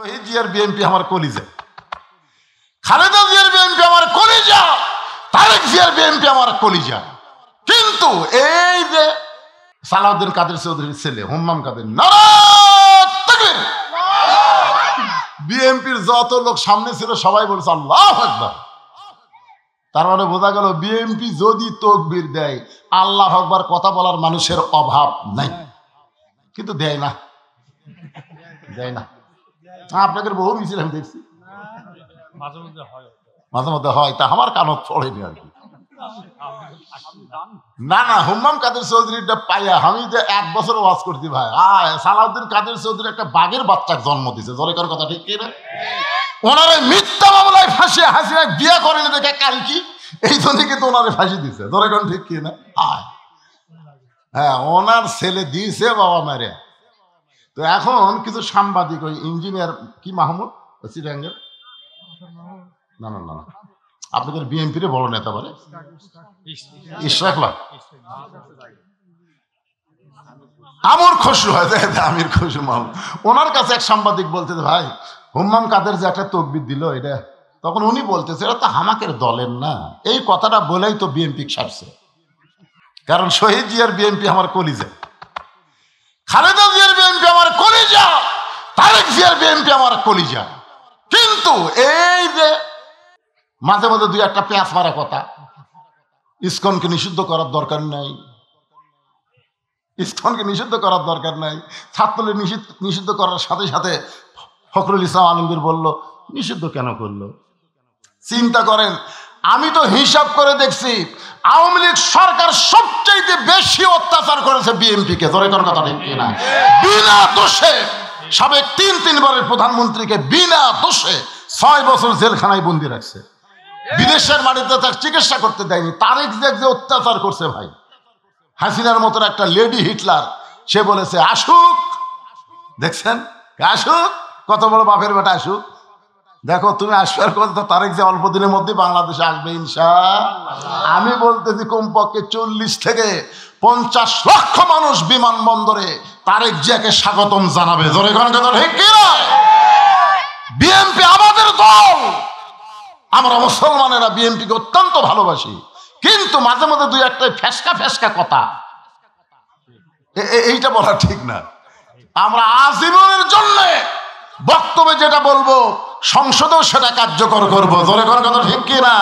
শহীদ জিয়ার বিএনপি আমার কলিজা, খালেদা জিয়ার বিএনপি আমার কলিজা, তারেক জিয়ার বিএনপি আমার কলিজা। কিন্তু এই যে সালাউদ্দিন কাদের চৌধুরীর ছেলে হুম্মাম কাদের, বিএনপির যত লোক সামনে ছিল সবাই বলছে আল্লাহু আকবার। তার মানে বোঝা গেল বিএনপি যদি তাকবীর দেয় আল্লাহু আকবার কথা বলার মানুষের অভাব নাই, কিন্তু দেয় না, দেয় না। আপনাদের বহু মিছিল আমি দেখছি, মাঝে মধ্যে হয়, তা আমার কানত পড়েনি আর কি। না না, হুম্মাম কাদের চৌধুরীটা পাইয়া আমি যে 1 বছর ওয়াজ করছি ভাই, সালাউদ্দিন কাদের চৌধুরী একটা বাঘের বাচ্চার জন্ম দিছে, জোরে করার কথা ঠিক কি না? ওনারে মিথ্যা মামলায় ফাঁসি হাসিনা বিয়ে করেনি দেখে কালকি, এই জন্য কিন্তু ওনারে ফাঁসি দিছে, জোরে করেন ঠিক কি না? হ্যাঁ, ওনার ছেলে দিয়েছে বাবা মারে। তো এখন কিছু সাংবাদিক ওই ইঞ্জিনিয়ার কি মাহমুদ চিটাঙ্গের, না না না আপনাদের বিএনপির বড় নেতা বলে ইশরাকলা আমর খসরু হয়, আমির খসরু মাহমুদ, ওনার কাছে এক সাংবাদিক বলতেছে ভাই হুম্মাম কাদের যে একটা তাকবীর দিল এটা, তখন উনি বলতেছে এটা তো হামাকের দলের না। এই কথাটা বলেই তো বিএনপি ছাড়ছে, কারণ শহীদ জিয়ার বিএনপি আমার কলিজা, খালেদা জিয়ার বিএনপি আমার কলিজা, তারেক জিয়ার বিএনপি আমার কলিজা। কিন্তু এই যে মাঝে মাঝে 2-1টা পেঁয়াজ মারা কথা, ইসকনকে নিষিদ্ধ করার দরকার নাই, ইসকনকে নিষিদ্ধ করার দরকার নাই, ছাত্রলীগ নিষিদ্ধ করার সাথে সাথে ফখরুল ইসলাম আলমগীর বলল নিষিদ্ধ কেন করলো? চিন্তা করেন, আমি তো হিসাব করে দেখছি আওয়ামী লীগ সরকার সবচেয়ে বেশি অত্যাচার করেছে বিএনপিকে, ধরে কোন কথা ঠিক কিনা? বিনা দোষে সাবেক 3 বারের প্রধানমন্ত্রীকে বিনা দোষে 6 বছর জেলখানায় বন্দি রাখছে, বিদেশের মাটিতে তার চিকিৎসা করতে দেয়নি। তারেক জিয়া যে অত্যাচার করছে ভাই, হাসিনার মতন একটা লেডি হিটলার, সে বলেছে আসুক, দেখছেন আসুক, কত বড় বাপের বেটা আসুক। দেখো তুমি আসবার কথা, তারেক যে অল্প দিনের মধ্যে বাংলাদেশে আসবে ইনশাআল্লাহ। আমি বলতেছি কমপক্ষে 40 থেকে 50 লক্ষ মানুষ বিমানবন্দরে তারেক জিয়াকে স্বাগতম জানাবে, জোরে কোন কথা ঠিক কি না? বিএনপি আমাদের দল, আমরা মুসলমানেরা বিএনপিকে অত্যন্ত ভালোবাসি, কিন্তু মাঝে মাঝে 2-1টা ফেসকা কথা এইটা বলা ঠিক না। আমরা আজীবনের জন্য বক্তব্যে যেটা বলবো সংসদেও সেটা কার্যকর করবো, জোরে করার কথা ঠিক কিনা?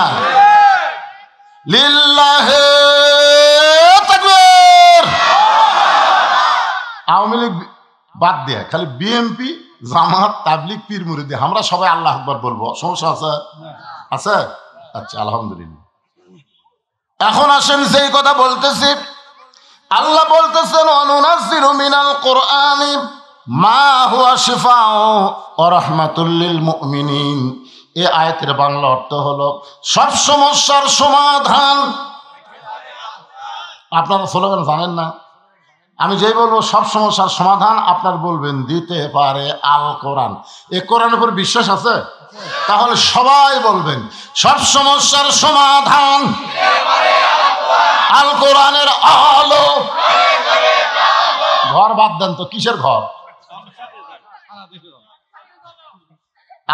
লিল্লাহে তাকবীর। আওয়ামী লীগ বাদ দেয়া খালি বিএনপি, জামাত, তাবলিগ, পীর মুরিদি, আমরা সবাই আল্লাহু আকবার বলবো, সমস্যা আছে? আছে? আচ্ছা আলহামদুলিল্লাহ। এখন আসেন সেই কথা বলতেছি, আল্লাহ বলতেছেন অনুনাজ্জিলু মিনাল কুরআনি মা হুয়া শিফাউ ওয়া রাহমাতুল লিল মুমিনিন। এই আয়াতের বাংলা অর্থ হলো সব সমস্যার সমাধান। আপনারা স্লোগান জানেন না, আমি যেই বলবো সব সমস্যার সমাধান, আপনার বলবেন দিতে পারে আল কোরআন। এই কোরআনের উপর বিশ্বাস আছে? তাহলে সবাই বলবেন সব সমস্যার সমাধান আল কোরআনের আলো। ঘর বাদ দেন তো, কিসের ঘর?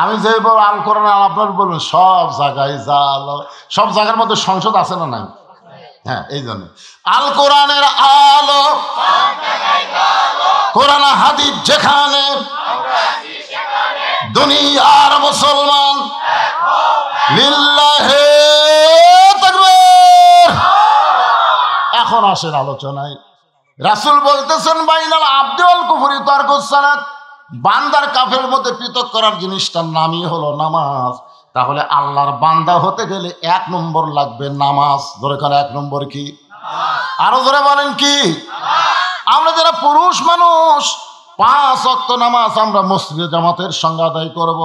আমি যে বল আল কোরআন, আপনার বলবেন সব জায়গায় জালো, সব জায়গার মধ্যে সংসদ আছে না নাই? হ্যাঁ, এই জন্য আল কোরআনের আলো, কোরআন হাদিস যেখানে, দুনিয়ার মুসলমান লিল্লাহে তাকবীর। এখন আসেন আলোচনায়। রাসূল বলতেছেন বাইনাল আবদি ওয়াল কুফরি তারকুস সালাত, বান্দার কাফের মধ্যে পৃথক করার জিনিসটার নামই হলো নামাজ। তাহলে আল্লাহর বান্দা হতে গেলে 1 নম্বর লাগবে নামাজ। ধরে করে 1 নম্বর কি? আরো ধরে বলেন কি? আমরা যারা পুরুষ মানুষ 5 ওয়াক্ত নামাজ আমরা মসজিদে জামাতের সঙ্গে আদায় করব।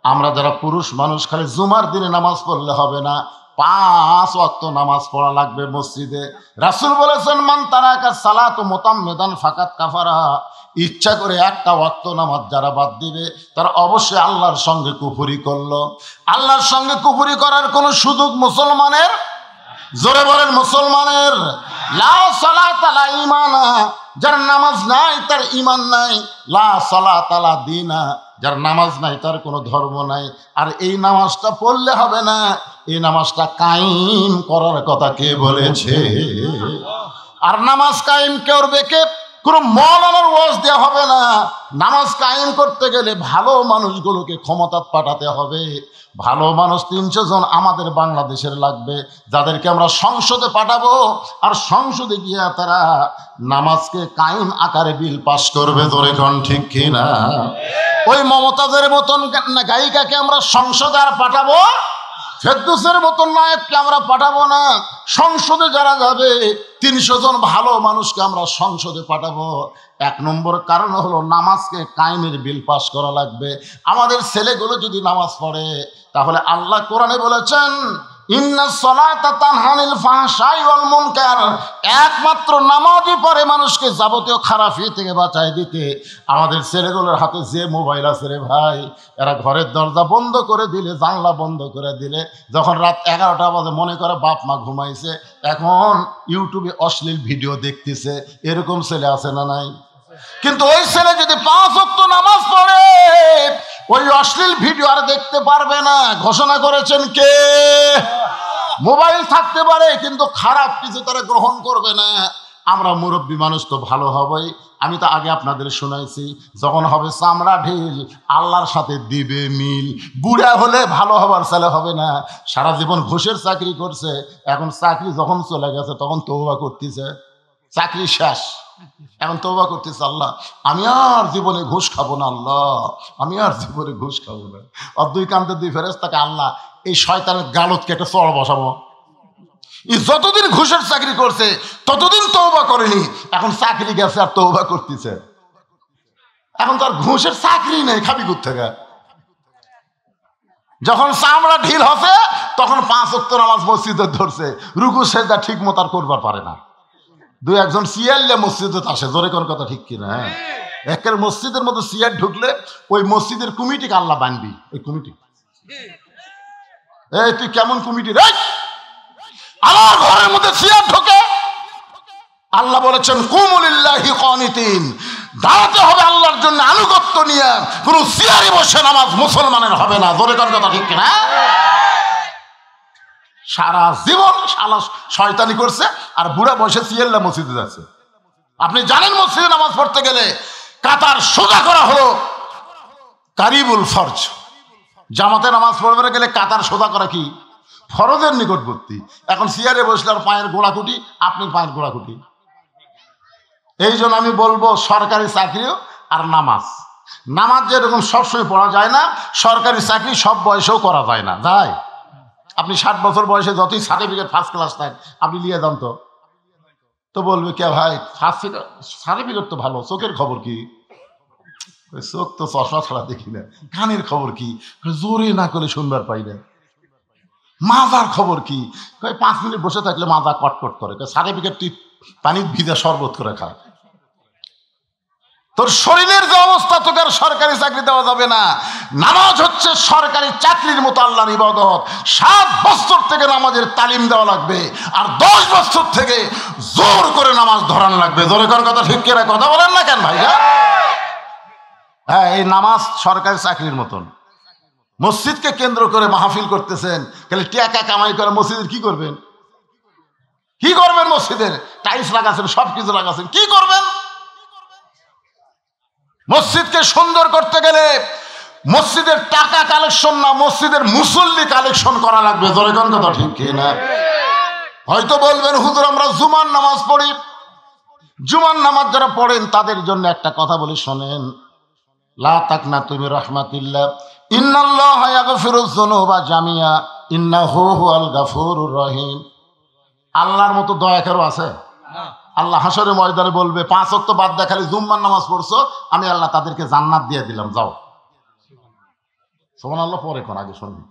আমরা যারা পুরুষ মানুষ খালি জুমার দিনে নামাজ পড়লে হবে না, 5 ওয়াক্ত নামাজ পড়া লাগবে মসজিদে। রাসূল বলেছেন মান তারাকা সালাতু মুতাম্মিদান ফাকাত কাফারা, ইচ্ছা করে 1টা ওয়াক্ত নামাজ যারা বাদ দিবে তারা অবশ্যই আল্লাহর সঙ্গে কুফরি করলো। আল্লাহর সঙ্গে কুফরি করার কোনো সুযোগ মুসলমানের, জোরে বলেন মুসলমানের, লা সালাতা লা ঈমানা, যার নামাজ নাই তার ঈমান নাই, লা সালাতা লা দীনা, যার নামাজ নাই তার কোনো ধর্ম নাই। আর এই নামাজটা পড়লে হবে না, এই নামাজটা কায়েম করার কথা কে বলেছে? আর নামাজ কায়েম করবে কে? কোনো মৌলানার ওয়াজ দেওয়া হবে না। নামাজ কায়েম করতে গেলে ভালো মানুষগুলোকে ক্ষমতা পাঠাতে হবে। ভালো মানুষ 300 জন আমাদের বাংলাদেশের লাগবে, যাদেরকে আমরা সংসদে পাঠাবো। আর সংসদে গিয়ে তারা নামাজকে কায়েম আকারে বিল পাস করবে। ধরে কোন ঠিক কিনা? ওই মমতাজের মতন গায়িকাকে আমরা সংসদে আর পাঠাবো? ফেরদৌসের মতন নায়ককে আমরা পাঠাবো না। সংসদে যারা যাবে 300 জন ভালো মানুষকে আমরা সংসদে পাঠাবো। 1 নম্বর কারণ হলো নামাজকে কায়েমের বিল পাস করা লাগবে। আমাদের ছেলেগুলো যদি নামাজ পড়ে, তাহলে আল্লাহ কোরআনে বলেছেন ইন্নাস সালাতা তানহা আনিল ফাহশাই ওয়াল মুনকার, একমাত্র নামাজই পড়ে মানুষকে যাবতীয় খারাপি থেকে বাঁচায় দিতে। আমাদের ছেলেগুলোর হাতে যে মোবাইল আছে রে ভাই, এরা ঘরের দরজা বন্ধ করে দিলে, জানলা বন্ধ করে দিলে, যখন রাত 11টা বাজে মনে করে বাপ মা ঘুমাইছে, এখন ইউটিউবে অশ্লীল ভিডিও দেখতেছে। এরকম ছেলে আছে না নাই? কিন্তু ওই ছেলে যদি 5 ওয়াক্ত নামাজ পড়ে, ওই অশ্লীল ভিডিও আর দেখতে পারবে না। ঘোষণা করেছেন কে? মোবাইল থাকতে পারে কিন্তু খারাপ কিছু তারা গ্রহণ করবে না। আমরা মুরব্বী মানুষ তো ভালো হবেই। আমি তো আগে আপনাদের শোনাইছি, যখন হবে চামড়া ঢিল আল্লাহর সাথে দিবে মিল। বুড়া হলে ভালো হবার ছেলে হবে না। সারা জীবন ঘুষের চাকরি করছে, এখন চাকরি যখন চলে গেছে তখন তওবা করতেছে। চাকরি শেষ, এখন তওবা করতেছে, আল্লাহ আমি আর জীবনে ঘুষ খাবো না, আল্লাহ আমি আর জীবনে ঘুষ খাবো না। আর 2 কান্তে 2 ফেরেশতাকে আল্লাহ এই শয়তানের গালতকে একটা চড় বসাবো। যতদিন ঘুষের চাকরি করছে ততদিন তওবা করেনি, এখন চাকরি গেছে আর তওবা করতেছে। এখন তো আর ঘুষের চাকরি নেই, খাবি কোত্থেকে? যখন চামড়া ঢিল হবে তখন 5 ওয়াক্ত নামাজ মসজিদে ধরছে, রুকু সেজদা ঠিক মতো আর করবার পারে না। 2-1 জন সিয়ারলে মসজিদে আসে। জোরে কোন কথা ঠিক কিনা? একের মসজিদের মধ্যে সিয়ার ঢুকলে ওই মসজিদের কমিটিকে আল্লাহ বানবি। ওই কমিটি, এই তুই কেমন কমিটি রে? আমার ঘরের মধ্যে সিয়ার ঢোকে, আল্লাহ বলেছেন কুমু লিল্লাহি কানিতিন, দাঁড়াতে হবে আল্লাহর জন্য আনুগত্য নিয়ে। কোন সিয়ারে বসে নামাজ মুসলমানের হবে না। জোরে কোন কথা ঠিক কিনা? সারা জীবন শালা শয়তানি করছে আর বুড়া বসে সিয়াল্লা মসজিদে যাচ্ছে। আপনি জানেন মসজিদে নামাজ পড়তে গেলে কাতার সোজা করা হলো কারিবুল ফরজ। জামাতে নামাজ পড়তে গেলে কাতার সোজা করা কি ফরজের নিকটবর্তী। এখন সিয়ারে বসলে আর পায়ের গোড়াকুটি, আপনি পায়ের গোড়াকুটি। এই জন্য আমি বলবো সরকারি চাকরিও আর নামাজ, নামাজ যেরকম সবসময় পড়া যায় না, সরকারি চাকরি সব বয়সেও করা যায় না। যায় আপনি 60 বছর বয়সে যতই সার্টিফিকেট ফার্স্ট ক্লাস থাক, আপনি নিয়ে যান তো বলবে কে ভাই ফার্স্ট সার্টিফিকেট তো ভালো, চোখের খবর কি? চোখ তো চশমা ছাড়া দেখি না। কানের খবর কি? জোরে না করলে শুনবার পাই না। মাজার খবর কি? 5 মিনিট বসে থাকলে মাজা কটকট করে। সার্টিফিকেট তুই পানি ভিজা শরবত করে খা। তোর শরীরের যে অবস্থা, তোকে আর সরকারি চাকরি দেওয়া যাবে না। নামাজ হচ্ছে সরকারি চাকরির মতো আল্লাহর ইবাদত। 7 বছর থেকে নামাজের তালিম দেওয়া লাগবে, আর 10 বছর থেকে জোর করে নামাজ ধরান লাগবে। জোরে কোন কথা ঠিক কিনা? কথা বলেন না কেন ভাইরা? হ্যাঁ, এই নামাজ সরকারি চাকরির মতন। মসজিদকে কেন্দ্র করে মাহফিল করতেছেন, খালি টাকা কামাই করে মসজিদের কি করবেন? কি করবেন? মসজিদের টাইলস লাগাচ্ছেন, সবকিছু লাগাচ্ছেন, কি করবেন? মসজিদকে সুন্দর করতে গেলে মসজিদের টাকা কালেকশন না, মসজিদের মুসল্লি কালেকশন করা লাগবে। জোরে কোন কথা ঠিক কিনা? হয়তো বলবেন হুজুর আমরা জুমার নামাজ পড়ি। জুমার নামাজ যারা পড়েন তাদের জন্য একটা কথা বলি শোনেন, লা তাকনাতু মির রাহমাতিল্লাহ, ইন্নাল্লাহা ইয়াগফিরুয যুনুবা জামিয়া ইন্নাহু হুয়াল গাফুরুর রহিম। আল্লাহর মতো দয়া কারো আছে? আল্লাহ হাসরের ময়দানে বলবে 5 ওয়াক্ত বাদ দিয়ে খালি জুম্মার নামাজ পড়ছো, আমি আল্লাহ তাদেরকে জান্নাত দিয়ে দিলাম, যাও। সুবহানাল্লাহ। পরে কোন আগে শুনবি।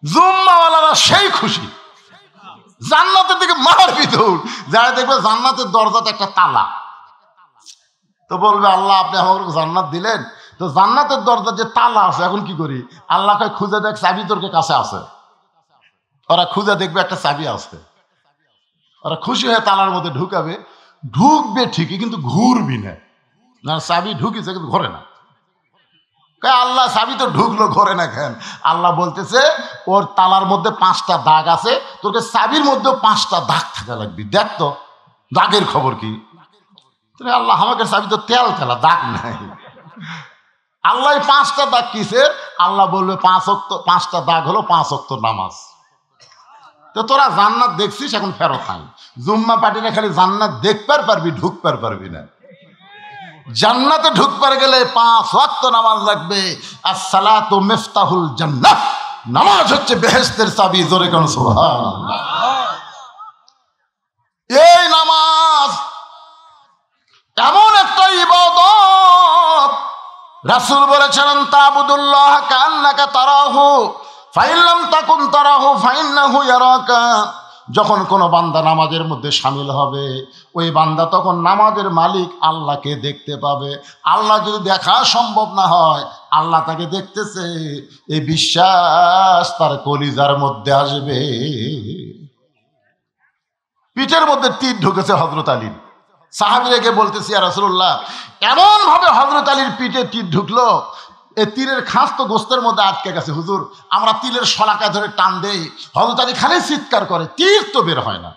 জুম্মাওয়ালারা সেই খুশি, জান্নাতের দিকে মারবি দৌড়। যারা দেখবে জান্নাতের দরজাতে একটা তালা, তো বলবে আল্লাহ আপনি আমাকে জান্নাত দিলেন, তো জান্নাতের দরজা যে তালা আছে এখন কি করি? আল্লাহ কয় খুঁজে দেখ, চাবি তোর কাছে আছে। ওরা খুঁজে দেখবে একটা চাবি আছে, ওরা খুশি হয়ে তালার মধ্যে ঢুকাবে। ঢুকবে ঠিকই কিন্তু ঘুরবি না। না, চাবি ঢুকিছে কিন্তু ঘরে না। আল্লাহ চাবি তো ঢুকলো ঘরে না কেন? আল্লাহ বলতেছে ওর তালার মধ্যে 5টা দাগ আছে, তোকে চাবির মধ্যেও 5টা দাগ থাকা লাগবে। দেখ তো দাগের খবর কি? আল্লাহ আমাকে চাবি তো তেল তেলা, দাগ নাই। আল্লাহ 5টা দাগ কিসের? আল্লাহ বলবে 5টা দাগ হলো 5 ওয়াক্ত নামাজ। তো তোরা জান্নাত দেখছিস, এখন ফেরত নাই। জুম্মা পার্টিরা খালি জান্নাত দেখবার পারবি, ঢুকবার পারবি না। জান্নাতে ঢুকবার গেলে 5 ওয়াক্ত নামাজ লাগবে। আসসালাতু মিফতাহুল জান্নাহ, নামাজ হচ্ছে বেহেশতের চাবি। জোরে কোন সুবহানাল্লাহ। এই নামাজ এমন একটা ইবাদত, রাসূল বলেছেন তা'বুদুল্লাহ কান্নাকা তারাহু ফাইন লাম তাকুন তারাহু ফাইন্নাহু ইয়ারাকা। যখন কোনো বান্দা নামাজের মধ্যে শামিল হবে, ওই বান্দা তখন নামাজের মালিক আল্লাহকে দেখতে পাবে। আল্লাহ যদি দেখা সম্ভব না হয়, আল্লাহ তাকে দেখতেছে, এই বিশ্বাস তার কলিজার মধ্যে আসবে। পিঠের মধ্যে তীর ঢুকেছে হযরত আলীর। সাহাবীরাকে বলতেছি, ইয়া রাসূলুল্লাহ, এমন ভাবে হযরত আলীর পিঠে তীর ঢুকলো, এই তীরের খাস তো গোস্তের মধ্যে আটকে গেছে। হুজুর, আমরা তীরের শলাকা ধরে টান দেই, হযরত আলী খালি চিৎকার করে, তীর তো বের হয় না।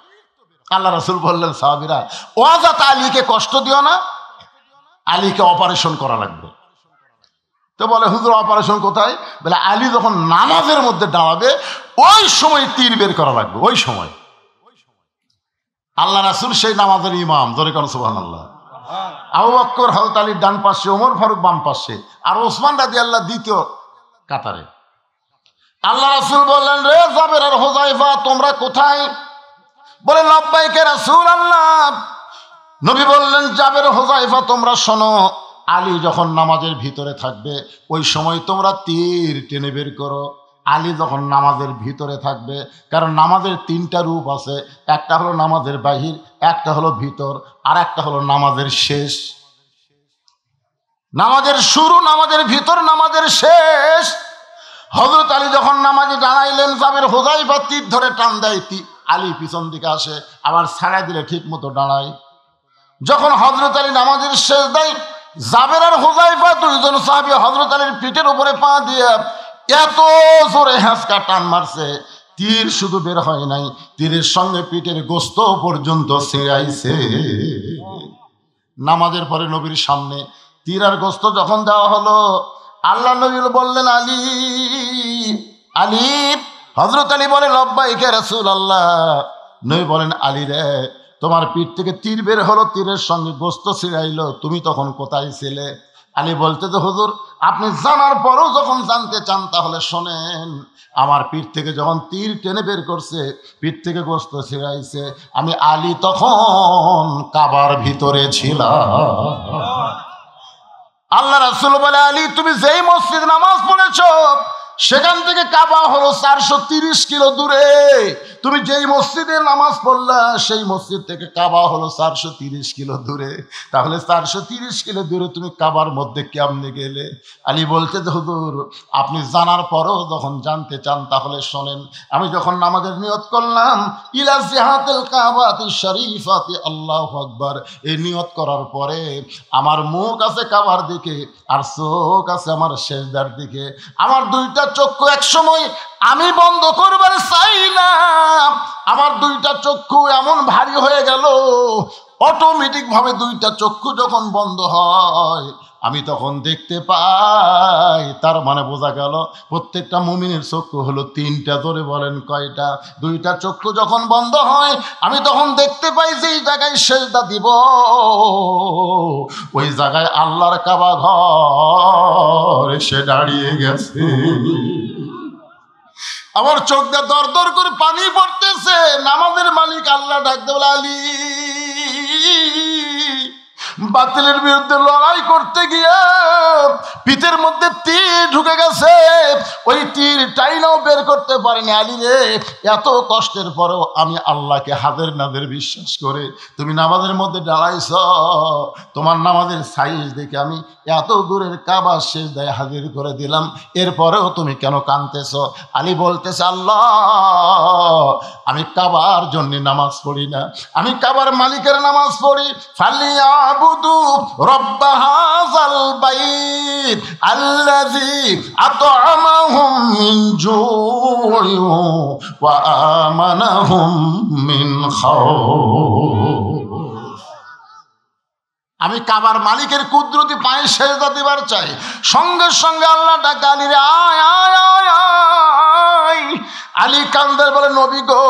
আল্লাহ রাসূল বললেন, সাহাবীরা, ওয়াজাত আলীকে কষ্ট দিও না, আলীকে অপারেশন করা লাগবে। তো বলে, হুজুর অপারেশন কোথায়? বলে, আলী যখন নামাজের মধ্যে দাঁড়াবে ওই সময় তীর বের করা লাগবে, ওই সময়। আল্লাহ রাসূল সেই নামাজের ইমাম। জোরে কোন সুবহানাল্লাহ। আবু বকর হযরত আলীর ডান পাশে, ওমর ফারুক বাম পাশে, আর ওসমান রাদিয়াল্লাহু দ্বিতীয় কাতারে। আল্লাহ রাসূল বললেন, রে জাবের আর হুযায়ফা, তোমরা কোথায়? বলে, লাব্বাইকে রাসূলুল্লাহ। নবী বললেন, জাবের হুযায়ফা, তোমরা শোনো, আলী যখন নামাজের ভিতরে থাকবে ওই সময় তোমরা তীর টেনে বের করো। আলী যখন নামাজের ভিতরে থাকবে, কারণ নামাজের 3টা রূপ আছে, একটা হলো নামাজের বাহির, একটা হলো ভিতর, আর একটা হলো নামাজের শেষ। নামাজের শুরু, নামাজের ভিতর, নামাজের শেষ। হযরত আলী যখন নামাজে দাঁড়াইলেন, জাবের হুযায়ফা তীর ধরে টান দেয়, আলী পিছন দিকে আসে, আবার ছাড়া দিলে ঠিক মতো দাঁড়ায়। যখন হযরত আলী নামাজের শেষ দেয়, জাবের আর হুযায়ফা দুইজন সাহাবী হযরত আলীর পিঠের উপরে পা দিয়ে এত জোরে হ্যাঁচকা টান মারছে, তীর শুধু বের হয় নাই, তীরের সঙ্গে পিঠের গোস্ত পর্যন্ত ছিঁড়াইছে। নামাজের পরে নবীর সামনে তীর আর গোস্ত যখন দেওয়া হলো, আল্লাহ নবী বললেন, আলী, আলী। হযরত আলী বলে, লাব্বাইকা রাসূলুল্লাহ। নবী বলেন, আলী রে, তোমার পিঠ থেকে তীর বের হলো, তীরের সঙ্গে গোস্ত ছিঁড়াইলো, তুমি তখন কোথায় ছিলে? আলী বলতে, যে হুজুর, আপনি জানার পরও যখন জানতে চান তাহলে শোনেন। আমার পিঠ থেকে যখন তীর টেনে বের করছে, পিঠ থেকে গোস্ত ছিঁড়াইছে, আমি আলী তখন কাবার ভিতরে ছিলাম। আল্লাহ রাসূল বলে, আলী, তুমি যেই মসজিদ নামাজ পড়েছো সেখান থেকে কাবা হলো 430 কিলো দূরে। তুমি যেই মসজিদে নামাজ পড়লা সেই মসজিদ থেকে কাবা হলো 430 কিলো দূরে। তাহলে 430 কিলো দূরে তুমি কাবার মধ্যে কেমনে গেলে? আলী বলতে, হুজুর, আপনি জানার পরও যখন জানতে চান তাহলে শোনেন। আমি যখন নামাজের নিয়ত করলাম, ইলা জিহাতিল কাবাতি শরীফাতি, আল্লাহু আকবার, এই নিয়ত করার পরে আমার মুখ আছে কাবার দিকে, আর চোখ আছে আমার সিজদার দিকে। আমার 2টা চক্ষু একসময় আমি বন্ধ করবার চাইলাম, আমার 2টা চক্ষু এমন ভারী হয়ে গেল, অটোমেটিক ভাবে 2টা চক্ষু যখন বন্ধ হয় আমি তখন দেখতে পাই। তার মানে বোঝা গেল প্রত্যেকটা মুমিনের চক্ষু হলো 3টা। জোরে বলেন, কয়টা? 2টা চক্ষু যখন বন্ধ হয় আমি তখন দেখতে পাই যে এই জায়গায় সেজদা দিব, ওই জায়গায় আল্লাহর কাবা ঘর এসে দাঁড়িয়ে গেছে। আমার চোখ দিয়ে দর দর করে পানি পড়তেছে। নামাজের মালিক আল্লাহ ডাকতে বলে, আলী, বাতিলের বিরুদ্ধে লড়াই করতে গিয়ে পিঠের মধ্যে মধ্যে তীর ঢুকে গেছে, ওই তীর টাইনাও বের করতে পারেনি। আলী রে, এত কষ্টের পরেও আমি আল্লাহকে হাদের নাদের বিশ্বাস করে তুমি নামাজের মধ্যে দাঁড়াইছ, তোমার নামাজের সাইজ দেখে আমি এত দূরের কাবা সিজদায় হাজির করে দিলাম, এরপরেও তুমি কেন কাঁদতেছ? আলী বলতেছে, আল্লাহ, আমি কাবার জন্য নামাজ পড়ি না, আমি কাবার মালিকের নামাজ পড়ি। ফালিয়াবুদু রব্ব হাযাল বাইত আল্লাযী আত'আমাহুম মিন জু'ইন ওয়া আমানাহুম মিন খাউফ। আমি কাবার মালিকের কুদরতি পায়ে সেজদা দিবার চাই। সঙ্গে সঙ্গে আল্লাহ ডাকে, আলী রে, আয় আয় আয় আয়। আলী কান্দার বলে, নবী গো,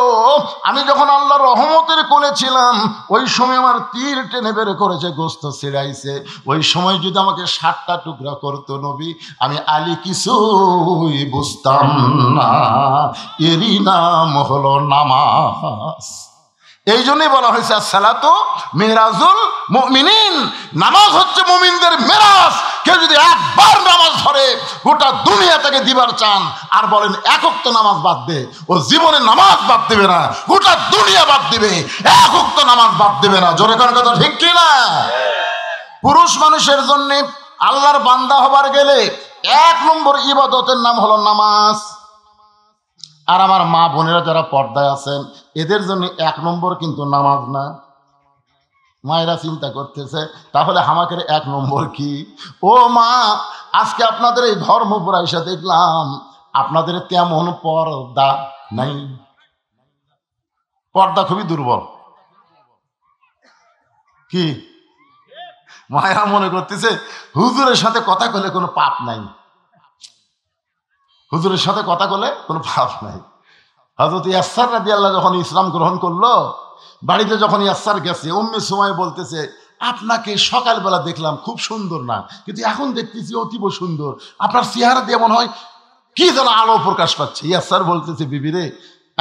আমি যখন আল্লাহর রহমতের কোলে ছিলাম, ওই সময় আমার তীর টেনে বের করেছে, গোস্ত ছিঁড়াইছে, ওই সময় যদি আমাকে 7টা টুকরা করতো নবী, আমি আলী কিছুই বুঝতাম না। এরই নাম হলো নামাজ। এই জন্যই বলা হয়েছে আসসালাতু মিরাজুল মুমিনিন, নামাজ হচ্ছে মুমিনদের মেরাজ। কেউ যদি একবার নামাজ ধরে গোটা দুনিয়া থেকে দিবার চান আর বলেন এক ওয়াক্ত নামাজ বাদ দে, ও জীবনে নামাজ বাদ দেবে না, গোটা দুনিয়া বাদ দিবে, এক ওয়াক্ত নামাজ বাদ দেবে না। জোরে কোন কথা ঠিক কি না? পুরুষ মানুষের জন্য আল্লাহর বান্দা হবার গেলে 1 নম্বর ইবাদতের নাম হলো নামাজ। আর আমার মা বোনেরা যারা পর্দায় আছেন, এদের জন্য 1 নম্বর কিন্তু নামাজ না। মায়েরা চিন্তা করতেছে, তাহলে আমাদের 1 নম্বর কি? ও মা, আজকে আপনাদের এই ধর্মপুর এসে দেখলাম আপনাদের তেমন পর্দা নাই, পর্দা খুবই দুর্বল। কি মায়া মনে করতেছে হুজুরের সাথে কথা কলে কোনো পাপ নাই, হুজুরের সাথে কথা বলে কোনো পাপ নাই। হযরত ইয়াসসার রাদিয়াল্লাহু যখন ইসলাম গ্রহণ করলো, বাড়িতে যখন ইয়াসসার গেছে, উম্মে সুমাইয়া বলতেছে, আপনাকে সকালবেলা দেখলাম খুব সুন্দর না, কিন্তু এখন দেখতেছি অতীব সুন্দর, আপনার চেহারা দিয়ে মনে হয় কি যেন আলো প্রকাশ পাচ্ছে। ইয়াসসার বলতেছে, বিবি রে,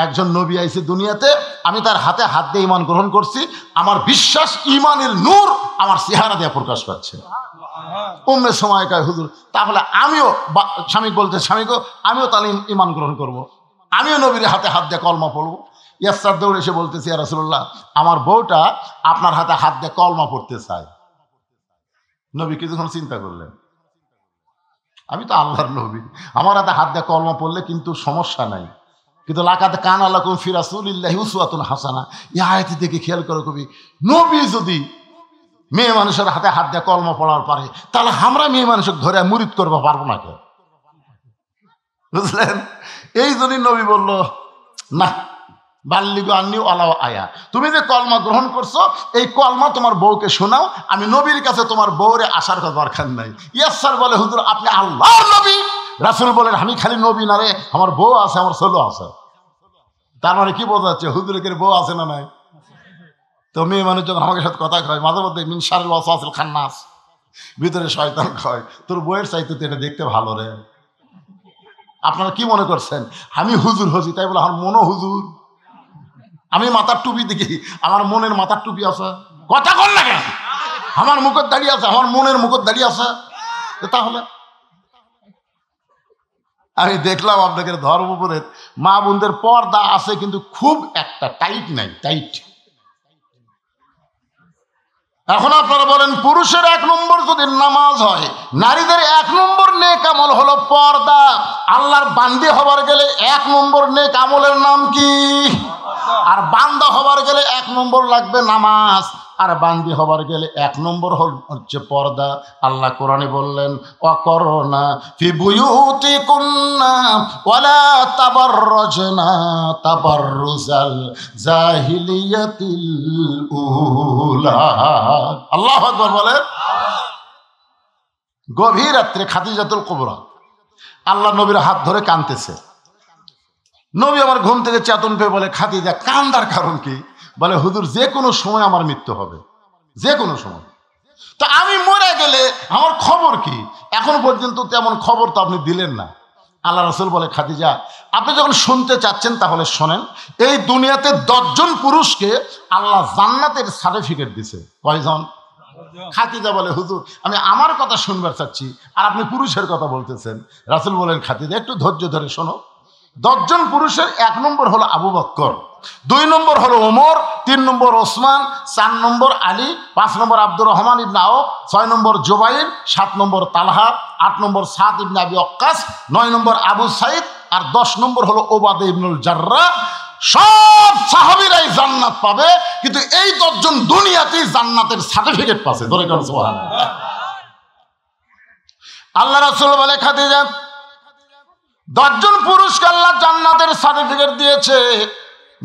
একজন নবী আইছে দুনিয়াতে, আমি তার হাতে হাত দিয়ে ঈমান গ্রহণ করছি, আমার বিশ্বাস ঈমানের নূর আমার চেহারা দিয়ে প্রকাশ পাচ্ছে। উম্মে সুমাইয়া কয়, হুজুর, তাহলে আমিও, স্বামী বলতে, স্বামী গো, আমিও তাহলে ঈমান গ্রহণ করব, আমিও নবীর হাতে হাত দিয়ে কলমা পড়বো। ইয়াসসার দৌড়ে এসে বলতেছি, ইয়া রাসূলুল্লাহ, আমার বউটা আপনার হাতে হাত দিয়ে কলমা পড়তে চায়। নবী কিছুক্ষণ চিন্তা করলেন, আমি তো আল্লাহর নবী, আমার হাতে হাত দিয়ে কলমা পড়লে কিন্তু সমস্যা নাই, কিন্তু লাকাদ কানা লাকুম ফি রাসূলিল্লাহি উসওয়াতুন হাসানা, এই আয়াতটি দেখে খেয়াল করো কবি, নবী যদি মেয়ে মানুষের হাতে হাত দিয়ে কলমা পড়ার পারে, তাহলে আমরা মেয়ে মানুষকে ধরে মুরিদ করবো পারবো না কে? বুঝলেন? এই জন্যই নবী বলল, না, বাল্লিগু আন্নি ওয়ালাউ আয়া, তুমি যে কলমা গ্রহণ করছো, এই কলমা তোমার বউকে শোনাও, আমি নবীর কাছে তোমার বউরে আসার কথা দরকার নাই। ইয়াসসার বলে, হুজুর, আপনি আল্লাহর নবী। রাসূল বলেন, আমি খালি নবী না রে, আমার বউ আছে, আমার ছেলে আছে। তার মানে কি বোঝা যাচ্ছে, হুজুরের বউ আছে না নাই? তো মেয়ে মানুষ যখন আমাকে সাথে কথা কয়, মাঝে মধ্যে মিন শারিল ওয়াসওয়াসিল খান্নাস, ভিতরে শয়তান কয়, তোর বউয়ের চাইতে তো এটা দেখতে ভালো রে। আপনারা কি মনে করছেন আমি হুজুর হজি তাই বলে আমার মনও হুজুর? আমি মাথার টুপি দেখি, আমার মনের মাথার টুপি আছে, কথা কর না কেন? আমার মুখত দাঁড়িয়ে আছে, আমার মনের মুখত দাঁড়িয়ে আছে। তাহলে আমি দেখলাম আপনাদের ধর্মপুরের মা বোনদের পর্দা আছে, কিন্তু খুব একটা টাইট নাই, টাইট। এখন আপনারা বলেন, পুরুষের 1 নম্বর যদি নামাজ হয়, নারীদের 1 নম্বর নেক আমল হলো পর্দা। আল্লাহর বান্দি হবার গেলে 1 নম্বর নেক আমলের নাম কি? আর বান্দা হবার গেলে 1 নম্বর লাগবে নামাজ, আর বান্দি হবার গেলে 1 নম্বর হচ্ছে পর্দা। আল্লাহ কোরআনে বললেন, ওয়াকরনা ফি বুয়ুতিকুন্না ওয়ালা তাবাররাজনা তাবাররুজাল জাহিলিয়াতিল উলা। আল্লাহু আকবার বলেন। গভীর রাত্রে খাদিজাতুল কুবরা আল্লাহ নবীর হাত ধরে কাঁদতেছে। নবী আমার ঘুম থেকে চেতন পেয়ে বলে, খাদিজা, কান্দার কারণ কি? বলে, হুজুর, যে কোনো সময় আমার মৃত্যু হবে, যে কোনো সময়। তো আমি মরে গেলে আমার খবর কি? এখন পর্যন্ত তেমন খবর তো আপনি দিলেন না। আল্লাহ রাসূল বলে, খাদিজা, আপনি যখন শুনতে চাচ্ছেন তাহলে শোনেন। এই দুনিয়াতে 10 জন পুরুষকে আল্লাহ জান্নাতের সার্টিফিকেট দিছে। কয়জন? খাদিজা বলে, হুজুর আমি আমার কথা শুনবার চাচ্ছি আর আপনি পুরুষের কথা বলতেছেন। রাসূল বলেন, খাদিজা একটু ধৈর্য ধরে শোনো। 10 জন পুরুষের 1 নম্বর হলো আবু বকর, 2 নম্বর হলো ওমর, 3 নম্বর ওসমান, 4 নম্বর আলী, 5 নম্বর আব্দুর রহমান ইবনে আওফ, 6 নম্বর জুবাইর, 7 নম্বর তালহা, 8 নম্বর সাদ ইবনে আবি ওয়াক্কাস, 9 নম্বর আবু সাইদ, আর 10 নম্বর হলো ওবাদা ইবনুল জাররাহ। সব সাহাবীরাই জান্নাত পাবে, কিন্তু এই 10 জন দুনিয়াতেই জান্নাতের সার্টিফিকেট পাচ্ছে। ধরে কোন সুবহানাল্লাহ। আল্লাহ রাসূল বলে, খাদিজা 10 জন পুরুষকে আল্লাহ জান্নাতের সার্টিফিকেট দিয়েছে,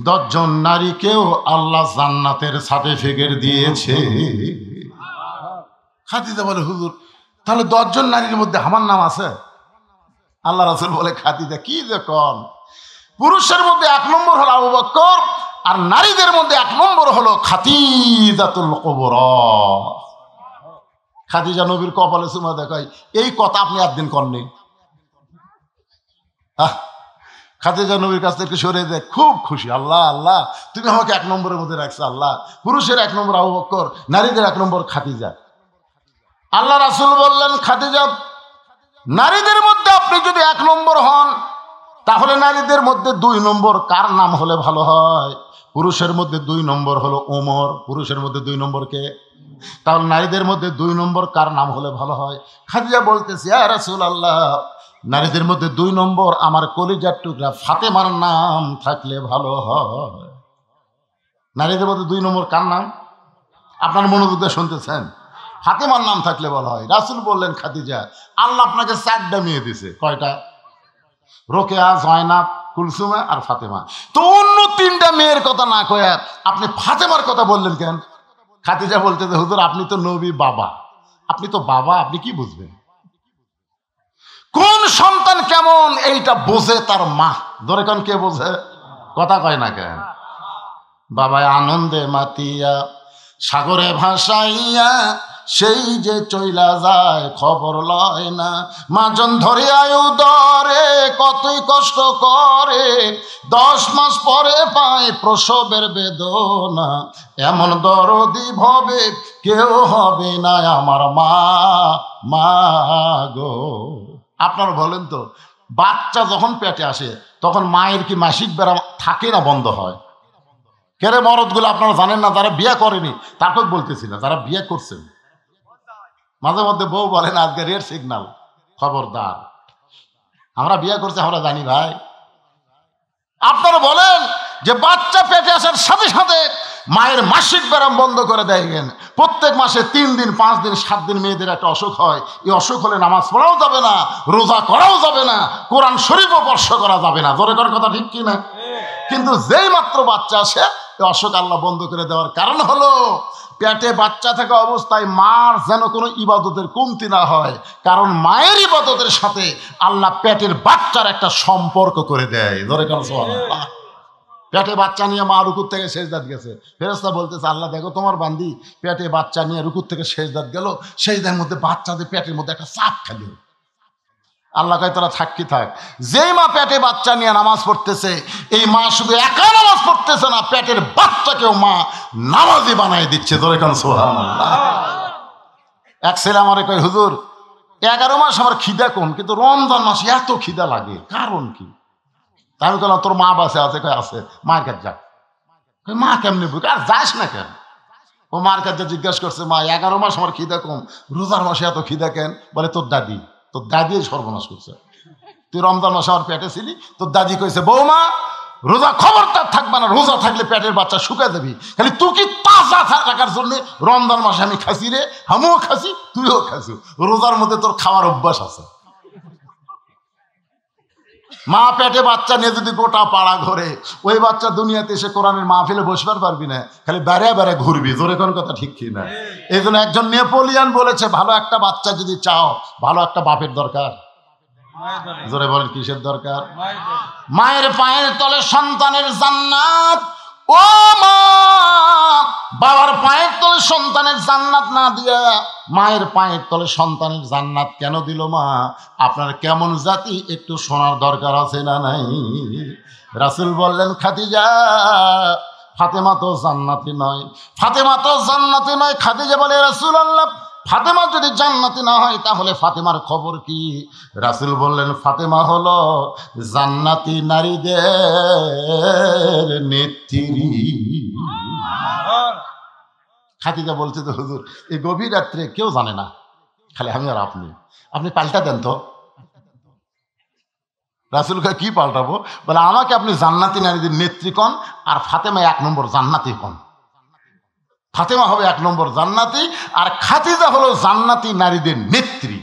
10 জন নারীকেও আল্লাহ জান্নাতের সার্টিফিকেট দিয়েছে। খাদিজা বলে, হুজুর তাহলে 10 জন নারীর মধ্যে আমার নাম আছে? আল্লাহ রাসূল বলে, খাদিজা কি যে কোন, পুরুষের মধ্যে 1 নম্বর হলো আবু বকর, আর নারীদের মধ্যে 1 নম্বর হলো খাদিজাতুল কুবরা। খাদিজা নবীর কপালে চুমা দেখায়, এই কথা আপনি একদিন কননি। খাদিজা নবীর কাছ থেকে সরে যায়, খুব খুশি। আল্লাহ আল্লাহ তুমি আমাকে 1 নম্বরের মধ্যে রাখছো। আল্লাহ, পুরুষের 1 নম্বর আবু বকর, নারীদের 1 নম্বর খাদিজা। আল্লাহ রাসূল বললেন, খাদিজা নারীদের মধ্যে আপনি যদি 1 নম্বর হন, তাহলে নারীদের মধ্যে 2 নম্বর কার নাম হলে ভালো হয়? পুরুষের মধ্যে 2 নম্বর হলো ওমর, পুরুষের মধ্যে 2 নম্বর কে? তাহলে নারীদের মধ্যে 2 নম্বর কার নাম হলে ভালো হয়? খাদিজা বলতেছে, ইয়া রাসূলুল্লাহ, নারীদের মধ্যে 2 নম্বর আমার কলিজার টুকরা ফাতেমার নাম থাকলে ভালো হয়। নারীদের মধ্যে 2 নম্বর কার নাম? আপনার মনোযোগ দিয়ে শুনতেছেন? ফাতেমার নাম থাকলে ভালো হয়। রাসূল বললেন, খাদিজা আল্লাহ আপনাকে 4টা মেয়ে দিছে। কয়টা? রোকেয়া, জয়নাব, কুলসুমা আর ফাতেমা। তো অন্য 3টা মেয়ের কথা না কয়ে আপনি ফাতেমার কথা বললেন কেন? খাদিজা বলতেছে, হুজুর আপনি তো নবী বাবা, আপনি তো বাবা, আপনি কি বুঝবেন? কোন সন্তান কেমন এইটা বোঝে তার মা। ধরে কোন কে বোঝে? কথা কয় না কেন? বাবায় আনন্দে মাতিয়া সাগরে ভাসাইয়া সেই যে চইলা যায় খবর লয় না। মাজন ধরে আয়ু দরে কতই কষ্ট করে, 10 মাস পরে পায় প্রসবের বেদনা। এমন দরদি ভবে কেউ হবে না আমার মা, মা গো। আপনারা বলেন তো, বাচ্চা যখন পেটে আসে তখন মায়ের কি মাসিক বেড়া থাকে না বন্ধ হয়? কেরে মরদগুলো আপনারা জানেন না, যারা বিয়ে করেনি তাকেও বলতেছি না, যারা বিয়ে করছেন মাঝে মধ্যে বউ বলেন আজকে রেড সিগন্যাল, খবরদার। আমরা বিয়ে করছি, আমরা জানি ভাই। আপনারা বলেন যে বাচ্চা পেটে আসার সাথে সাথে মায়ের মাসিক ব্যায়াম বন্ধ করে দেয়। প্রত্যেক মাসে 3 দিন 5 দিন 7 দিন মেয়েদের একটা অসুখ হয়। এই অসুখ হলে নামাজ পড়াও যাবে না, রোজা করাও যাবে না, কোরআন শরীফও স্পর্শ করা যাবে না। জোরে করার কথা ঠিক কিনা? কিন্তু যেই মাত্র বাচ্চা আসে এই অসুখ আল্লাহ বন্ধ করে দেওয়ার কারণ হলো পেটে বাচ্চা থাকা অবস্থায় মার যেন কোনো ইবাদতের কমতি না হয়, কারণ মায়ের ইবাদতের সাথে আল্লাহ পেটের বাচ্চার একটা সম্পর্ক করে দেয়। ধরে কেন? সুবহানাল্লাহ। পেটে বাচ্চা নিয়ে মা রুকুর থেকে সেজদাত গেছে, ফেরেশতা বলতেছে, আল্লাহ দেখো তোমার বান্দি পেটে বাচ্চা নিয়ে রুকুর থেকে সেজদাত গেল, সেজদার মধ্যে বাচ্চাদের পেটের মধ্যে একটা চাপ খেলো। আল্লাহ কয় তোরা থাকি থাক। যেই মা পেটে বাচ্চা নিয়ে নামাজ পড়তেছে, এই মা শুধু একা নামাজ পড়তেছে না, পেটের বাচ্চাকেও মা নামাজি বানাই দিচ্ছে। ধরে কেন? সুবহানাল্লাহ। এক ছেলে আমারে কয়, হুজুর 11 মাস আমার খিদা কম, কিন্তু রমজান মাসে এত খিদা লাগে, কারণ কি? আমি বললাম তোর মা বাসে আছে? কয় আছে। মার কাছে যা। মা কেমনি বুঝ? আর যাস না কেন? ও মার কাছে জিজ্ঞাসা করছে, মা 11 মাস আমার খিদা কম, রোজার মাসে এত খিদা কেন? বলে তোর দাদি, তোর দাদি সর্বনাশ করছে। তুই রমজান মাসে আমার পেটে ছিলি, তোর দাদি কইছে বৌমা রোজা খবরদার থাকবে না, রোজা থাকলে পেটের বাচ্চা শুকায় যাবি, খালি তুই কি তাজা রাখার জন্য রমজান মাসে আমি খাসি রে, আমিও খাসি তুইও খাসি, রোজার মধ্যে তোর খাওয়ার অভ্যাস আছে। মা পেটে বাচ্চা নিয়ে যদি গোটা পাড়া ঘরে, ওই বাচ্চা দুনিয়াতে এসে কোরআনের মাহফিলে বসবার পারবি না, খালি বেড়ে বেড়ে ঘুরবি। জোরে কোন কথা ঠিক কি না? এই জন্য একজন নেপোলিয়ান বলেছে, ভালো একটা বাচ্চা যদি চাও, ভালো একটা বাপের দরকার। জোরে বলেন কিসের দরকার? মায়ের পায়ের তলে সন্তানের জান্নাত। ও মা, বাবার পায়ের তলে সন্তানের জান্নাত না দিয়া মায়ের পায়ের তলে সন্তানের জান্নাত কেন দিল মা? আপনার কেমন জাতি একটু শোনার দরকার আছে না নাই? রাসূল বললেন, খাদিজা ফাতেমা তো জান্নাতি নয়, ফাতেমা তো জান্নাতি নয়। খাদিজা বলে রাসূলুল্লাহ, ফাতেমা যদি জান্নাতি না হয় তাহলে ফাতেমার খবর কি? রাসূল বললেন, ফাতেমা হলো জান্নাতি নারীদের নেত্রী। খাদিজা বলছে, তো হুজুর এই গভীর রাত্রে কেউ জানে না, খালি আমি আর আপনি, আপনি পাল্টা দেন তো। রাসূলকে কি পাল্টাবো? বলে আমাকে আপনি জান্নাতি নারীদের নেত্রী কন, আর ফাতেমা 1 নম্বর জান্নাতি কন। ফাতেমা হবে 1 নম্বর জান্নাতি, আর খাদিজা হলো জান্নাতি নারীদের নেত্রী।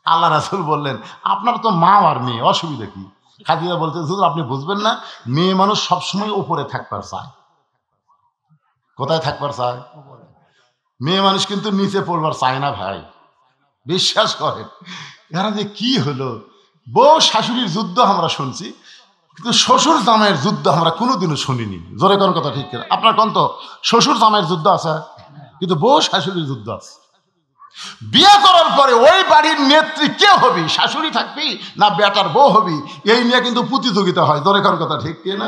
আল্লাহ রাসূল বললেন, আপনার তো মা আর মেয়ে, অসুবিধা কি? খাদিজা বলতে, হুজুর আপনি বুঝবেন না, মেয়ে মানুষ সবসময় উপরে থাকবার চায়। কোথায় থাকবার চায়? মেয়ে মানুষ কিন্তু নিচে পড়বার চায় না ভাই, বিশ্বাস করেন। এরা যে কি হলো, বউ শাশুড়ির যুদ্ধ আমরা শুনছি, কিন্তু শ্বশুর জামাইয়ের যুদ্ধ আমরা কোনোদিনও শুনিনি। জোরে কোন কথা ঠিক কিনা? আপনার কোন তো শ্বশুর জামাইয়ের যুদ্ধ আছে, কিন্তু বউ শাশুড়ির যুদ্ধ আছে। বিয়ে করার পরে ওই বাড়ির নেত্রী কে হবি, শাশুড়ি থাকবি না বেটার বউ হবি, এই নিয়ে কিন্তু প্রতিযোগিতা হয়। জোরে কোন কথা ঠিক কিনা?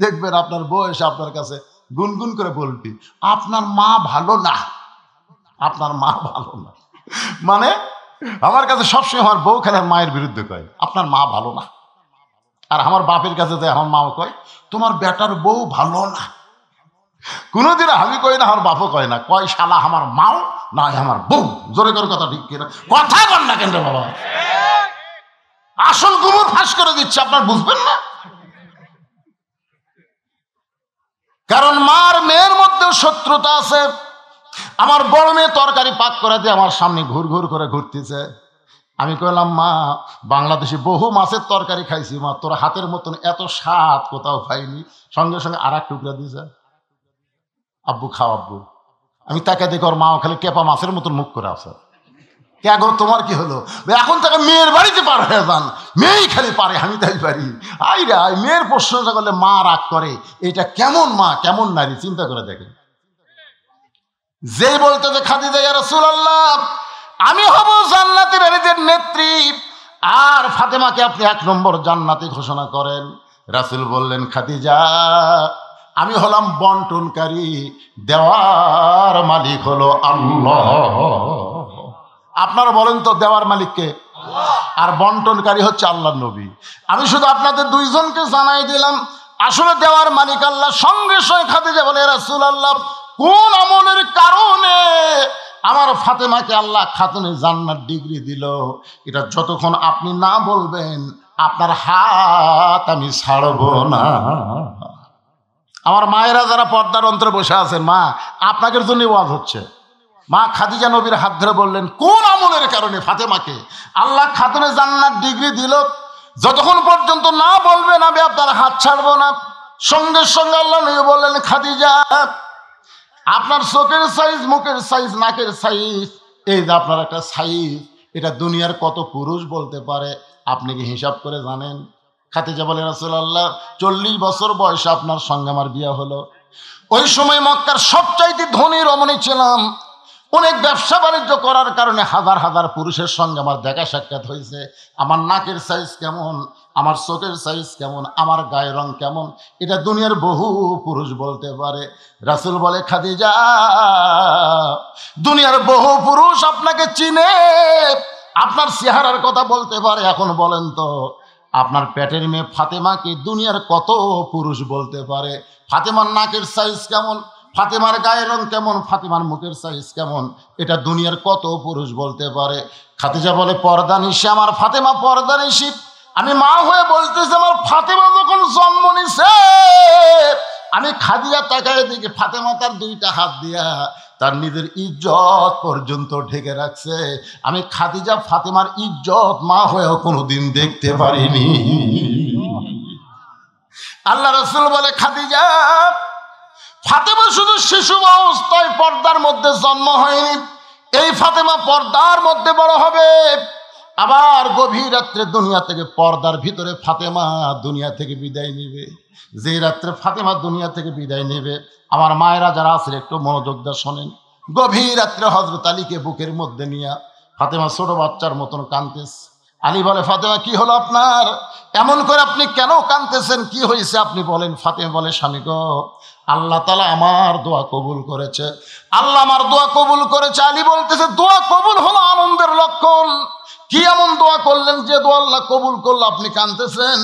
দেখবেন আপনার বউ এসে আপনার কাছে গুনগুন করে বলবি, আপনার মা ভালো না, আপনার মা ভালো না। মানে আমার কাছে সবসময় আমার বউ খেলার মায়ের বিরুদ্ধে কয়, আপনার মা ভালো না। আর আমার বাপের কাছে যায় আমার মাও কয়, তোমার বেটার বউ ভালো না। কোনোদিন আমি কই না, আমার বাপও কয় না, কয় শালা আমার মাও না আমার বউ। জোরে করে কথা ঠিক কিনা? কথা বল না কেন বাবা, আসল গুমর ফাঁস করে দিচ্ছে, আপনার বুঝবেন না। কারণ মার মেয়ের মধ্যেও শত্রুতা আছে। আমার বড় মেয়ে তরকারি পাক করে দিয়ে আমার সামনে ঘুর ঘুর করে ঘুরতেছে। আমি কইলাম, মা বাংলাদেশে বহু মাছের তরকারি খাইছি মা, তোর হাতের মতন এত স্বাদ কোথাও খাইনি। সঙ্গে সঙ্গে আর 1 টুকরা দিয়েছে, আব্বু খাও আব্বু। আমি তাকে দেখি ওর মা খালি কেপা মাছের মতন মুখ করে আছে। কে গো তোমার কি হলো? এখন তাকে মেয়ের বাড়িতে পার হয়ে যান, মেয়েই খালি পারে, আমি তাই পারি। আই রে মেয়ের প্রশ্নটা করলে মা রাগ করে, এটা কেমন মা কেমন নারী, চিন্তা করে দেখেন। যেই বলতে যে খাদিজা ইয়া রাসূলুল্লাহ আমি হব জান্নাতের নারীদের নেত্রী, আর ফাতেমাকে আপনি 1 নম্বর জান্নাতি ঘোষণা করেন। রাসূল বললেন, খাদিজা আমি হলাম বন্টনকারী, দেওয়ার মালিক হলো আল্লাহ। আপনারা বলেন তো দেওয়ার মালিককে? আর বন্টনকারী হচ্ছে আল্লাহর নবী। আমি শুধু আপনাদের 2 জনকে জানাই দিলাম, আসলে দেওয়ার মালিক আল্লাহ। সঙ্গে সঙ্গে খাদিজা বলে, রাসূলুল্লাহ কোন আমলের কারণে আমার ফাতেমাকে আল্লাহ খাতুনে জান্নাত ডিগ্রি দিল, এটা যতক্ষণ আপনি না বলবেন আপনার হাত আমি ছাড়ব না। আমার মায়েরা যারা পর্দার অন্তরে বসে আছেন, মা আপনাদের জন্য ওয়াজ হচ্ছে। মা খাদিজা নবীর হাত ধরে বললেন, কোন আমলের কারণে ফাতেমাকে আল্লাহ খাতুনে জান্নাত ডিগ্রি দিল, যতক্ষণ পর্যন্ত না বলবেন আমি আপনার হাত ছাড়বো না। সঙ্গে সঙ্গে আল্লাহ নবী বললেন, খাদিজা আপনার চোখের সাইজ, মুখের সাইজ, নাকের সাইজ, এই যে আপনার একটা সাইজ, এটা দুনিয়ার কত পুরুষ বলতে পারে আপনি কি হিসাব করে জানেন? খাদিজা বলে, রাসূলুল্লাহ 40 বছর বয়সে আপনার সঙ্গে আমার বিয়ে হলো। ওই সময় মক্কার সবচাইতে ধনী রমণী ছিলাম। অনেক ব্যবসা বাণিজ্য করার কারণে হাজার হাজার পুরুষের সঙ্গে আমার দেখা সাক্ষাৎ হয়েছে। আমার নাকের সাইজ কেমন, আমার চোখের সাইজ কেমন, আমার গায়ের রং কেমন, এটা দুনিয়ার বহু পুরুষ বলতে পারে। রাসূল বলে, খাদিজা দুনিয়ার বহু পুরুষ আপনাকে চিনে, আপনার চেহারার কথা বলতে পারে। এখন বলেন তো আপনার পেটের মেয়ে ফাতেমাকে দুনিয়ার কত পুরুষ বলতে পারে? ফাতেমার নাকের সাইজ কেমন, ফাতেমার গায়ের রং কেমন, ফাতেমার মুখের সাইজ কেমন, এটা দুনিয়ার কত পুরুষ বলতে পারে? খাদিজা বলে, পর্দা নিশি আমার ফাতেমা পর্দা নিশি। আমি মা হয়ে বলতেছি, আমার ফাতেমা যখন জন্ম নিছে আমি খাদিজা তাকায় দেখি ফাতেমা তার 2টা হাত দিয়া তার নিজের ইজ্জত পর্যন্ত ঢেকে রাখছে। আমি খাদিজা ফাতেমার ইজ্জত মা হয়েও কোনোদিন দেখতে পারিনি। আল্লাহ রাসূল বলে, খাদিজা ফাতেমা শুধু শিশু অবস্থায় পর্দার মধ্যে জন্ম হয়নি, এই ফাতেমা পর্দার মধ্যে বড় হবে। আবার গভীর রাত্রে দুনিয়া থেকে পর্দার ভিতরে ফাতেমা দুনিয়া থেকে বিদায় নেবে। যে রাত্রে ফাতেমা দুনিয়া থেকে বিদায় নেবে, আমার মায়েরা যারা আছে একটু মনোযোগ দিয়ে শোনেন। গভীর রাত্রে হযরত আলীকে বুকের মধ্যে নিয়ে ফাতেমা ছোট বাচ্চার মতন কাঁদতেছে। আলী বলে, ফাতেমা কি হলো আপনার, এমন করে আপনি কেন কাঁদতেছেন, কি হয়েছে আপনি বলেন? ফাতেমা বলে, স্বামী গো আল্লাহ তাআলা আমার দোয়া কবুল করেছে, আল্লাহ আমার দোয়া কবুল করেছে। আলী বলতেছে দোয়া কবুল হলো আনন্দের লক্ষণ। কি এমন দোয়া করলেন যে দোয়া আল্লাহ কবুল করলো, আপনি কাঁদতেছেন?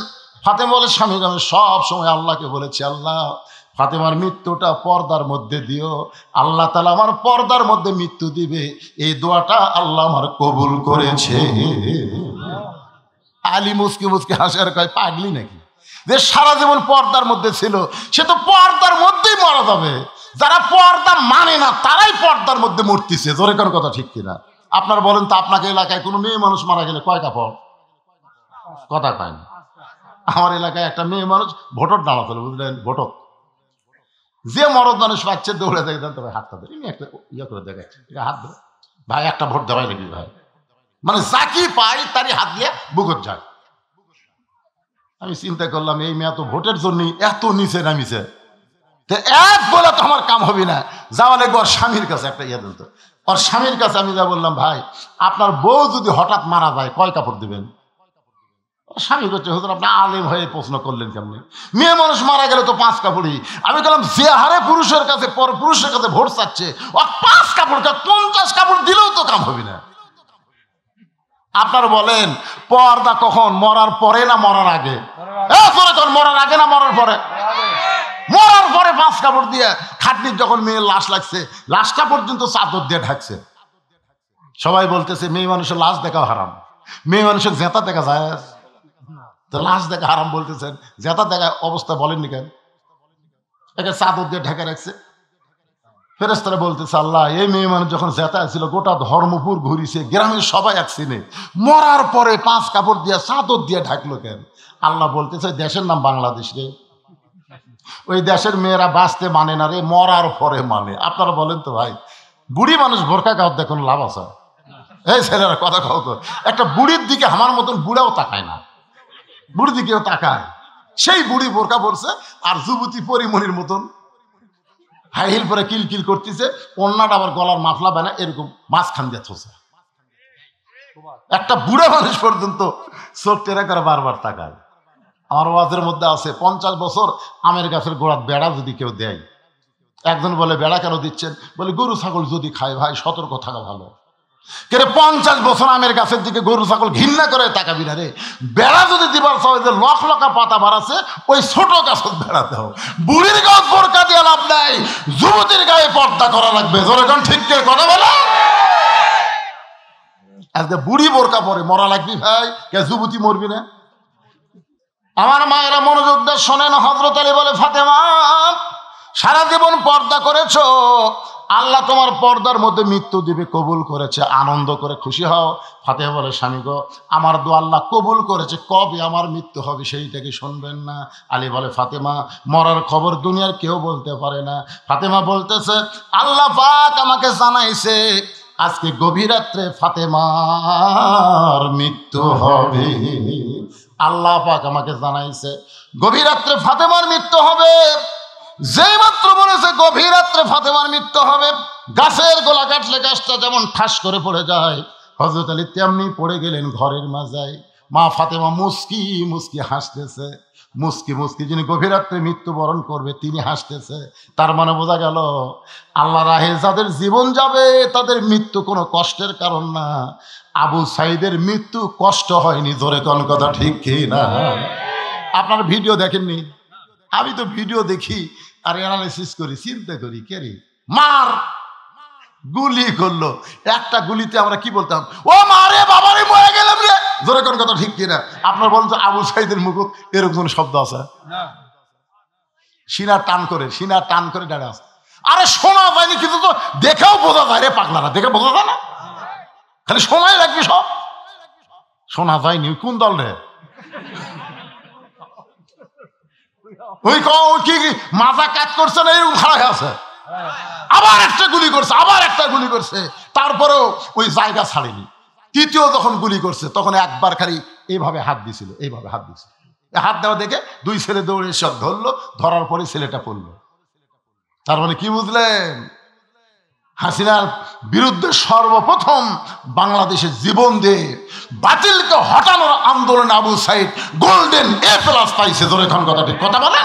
ফাতেমা বলে, স্বামী আমি সব সময় আল্লাহকে বলেছি, আল্লাহ ফাতেমার মৃত্যুটা পর্দার মধ্যে দিও, আল্লাহ তাআলা আমার পর্দার মধ্যে মৃত্যু দিবে, এই দোয়াটা আল্লাহ আমার কবুল করেছে। আলী মুসকি মুসকি হাসে আর কয়, পাগলি নাকি? যে সারা জীবন পর্দার মধ্যে ছিল সে তো পর্দার মধ্যেই মারা যাবে। যারা পর্দা মানে না তারাই পর্দার মধ্যে মরতেছে। জোরে কোন কথা ঠিক কিনা? আপনার বলেন তো, আপনাকে এলাকায় কোনো মেয়ে মানুষ মারা গেলে কয় কাপড়? কথা কয় না। আমার এলাকায় একটা মেয়ে মানুষ ভোটর দাঁড়াতো, বুঝলেন? ভোটক যে মরদ মানুষ পাচ্ছে দৌড়ে দেখে দেন, তবে হাতটা ধরে একটা ইয়ে করে দেখে, হাত ধরে ভাই একটা ভোট দেওয়াই নাকি ভাই, মানে যাকে পাই তারই হাত দিয়ে বুকত যায়। আমি চিন্তা করলাম এই মেয়ে তো ভোটের জন্য এত নিচে নামিছে, তো এক বলে তো আমার কাম হবে না, যাওয়া লাগবে ওর স্বামীর কাছে। একটা ইয়ে দিন তো, ওর স্বামীর কাছে আমি যা বললাম, ভাই আপনার বউ যদি হঠাৎ মারা যায় কয় কাপড় দিবেন? স্বামী করছে, হুজুর আপনি আলেম হয়ে প্রশ্ন করলেন কেমনি? মেয়ে মানুষ মারা গেলে তো 5 কাপড়ই। আমি বললাম যে হারে পুরুষের কাছে পুরুষের কাছে ভোট চাচ্ছে, ও 5 কাপড় 50 কাপড় দিলেও তো কাম হবে না। আপনার বলেন পর্দা কখন, মরার পরে না মরার আগে? মরার আগে না মরার পরে? মরার পরে 5 কাপড় দিয়ে খাটনির যখন মেয়ের লাশ লাগছে, লাশটা পর্যন্ত চাদর দিয়ে ঢাকছে। সবাই বলতেছে মেয়ে মানুষের লাশ দেখাও হারাম, মেয়ে মানুষের জেতা দেখা যায়, তো লাশ দেখা হারাম বলতেছেন, জেতা দেখা অবস্থা বলেননি কেন? একে চাদর দিয়ে ঢেকে রাখছে। ফেরেশতারা বলতেছে, আল্লাহ এই মেয়ে মানুষ যখন জেতা ছিল গোটা ধর্মপুর ঘুরিছে, গ্রামের সবাই এক চিনে, মরার পরে 5 কাপড় দিয়ে চাদর দিয়ে ঢাকলো কেন? আল্লাহ বলতেছে দেশের নাম বাংলাদেশ রে, ওই দেশের মেয়েরা বাঁচতে মানে না রে, মরার পরে মানে। আপনারা বলেন তো ভাই, বুড়ি মানুষ বোরকা কাউ দেখুন লাভ আছে? এই ছেলেরা কথা কাউ তো, একটা বুড়ির দিকে আমার মতন বুড়াও তাকায় না, বুড়ির দিকেও তাকায়, সেই বুড়ি বোরকা পরছে আর যুবতী পরিমণির মতন হাই হিল পরে কিলকিল করতেছে, অন্যটা আবার গলার মাফলা বানায় এরকম মাঝখান দিয়ে থসে। একটা বুড়া মানুষ পর্যন্ত চোখ টেরা করে বারবার তাকায়। আমার ওয়াজের মধ্যে আছে 50 বছর আমের গাছের গোড়াত বেড়া যদি কেউ দেয়, একজন বলে বেড়া কেন দিচ্ছেন? বলে গরু ছাগল যদি খায় ভাই সতর্ক থাকা ভালো। কেন 50 বছর আমের গাছের দিকে গরু ছাগল ঘৃণা করে তাকাবি না রে। বেড়া যদি দিবার চাও যে লখ লকা পাতা বাড়াছে, ওই ছোট গাছের বেড়া দাও। বুড়ির গায়ে বোরকা দিয়ে লাভ নাই, যুবতীর গায়ে পর্দা করা লাগবে। যখন ঠিক কথা বলে, আজকে বুড়ি বোরকা পরে মরা লাগবি ভাই, কে যুবতী মরবি না? আমার মায়েরা মনোযোগ দিয়ে শোনেন, হযরত আলী বলে ফাতেমা সারা জীবন পর্দা করেছো, আল্লাহ তোমার পর্দার মধ্যে মৃত্যু দিবে কবুল করেছে, আনন্দ করে খুশি হও। ফাতেমা বলে স্বামী গো আমার দোয়া আল্লাহ কবুল করেছে, কবে আমার মৃত্যু হবে সেইটাকে শুনবেন না? আলী বলে ফাতেমা মরার খবর দুনিয়ার কেউ বলতে পারে না। ফাতেমা বলতেছে আল্লাহ পাক আমাকে জানাইছে আজকে গভীর রাত্রে ফাতেমার মৃত্যু হবে। আল্লাহ পাক আমাকে জানাইছে গভীর রাত্রে ফাতেমার মৃত্যু হবে। যেই মাত্র বলেছে গভীর রাত্রে ফাতেমার মৃত্যু হবে, গাছের গোলা কাটলে গাছটা যেমন ঠাস করে পড়ে যায়, হযরত আলী তেমনি পড়ে গেলেন ঘরের মাজায়। মা ফাতেমা মুস্কি মুস্কি হাসতেছে, মুস্কি মুস্কি যিনি গভীর রাত্রে মৃত্যুবরণ করবে তিনি হাসতেছে। তার মানে বোঝা গেল আল্লাহ রাহে যাদের জীবন যাবে তাদের মৃত্যু কোনো কষ্টের কারণ না। আবু সাইদের মৃত্যু কষ্ট হয়নি। জোরে কোন কথা ঠিক কি না? আপনারা ভিডিও দেখেননি? আমি তো ভিডিও দেখি আর অ্যানালাইসিস করি, চিন্তা করি, কে রে মার গুলি করলো, একটা গুলিতে আমরা কি বলতাম? ও মারে বাবারে মরে গেলাম রে। জোরে কোন কথা ঠিক কিনা? আপনার বলেন তো আবু সাইদের মুখ এরকম কোন শব্দ আছে? সিনা টান করে দাঁড়া আছে। আরে শোনা যায়নি কিন্তু তো দেখেও বোঝা যায় রে পাগলারা, দেখে বোঝা যায় না? খালি শোনাই লাগবে, সব শোনা যায়নি। কোন দল রে? ওই কি মাজা কাজ করছে না এরকম খারাপ আছে, আবার একটা গুলি করছে, আবার একটা গুলি করছে, তারপরেও ওই জায়গা ছাড়েনি। তৃতীয় যখন গুলি করছে তখন একবার খালি এইভাবে হাত দিছিল, এইভাবে হাত দিছিল। হাত দেওয়া দেখে 2 ছেলে দৌড়ে সব ধরলো, ধরার পরে ছেলেটা পড়লো। তার মানে কি বুঝলেন? হাসিনার বিরুদ্ধে সর্বপ্রথম বাংলাদেশে জীবন দিয়ে বাতিলকে হটানোর আন্দোলনে আবু সাইদ গোল্ডেন A+ পাইছে। ধরে এখন কথা ঠিক কথা বলে।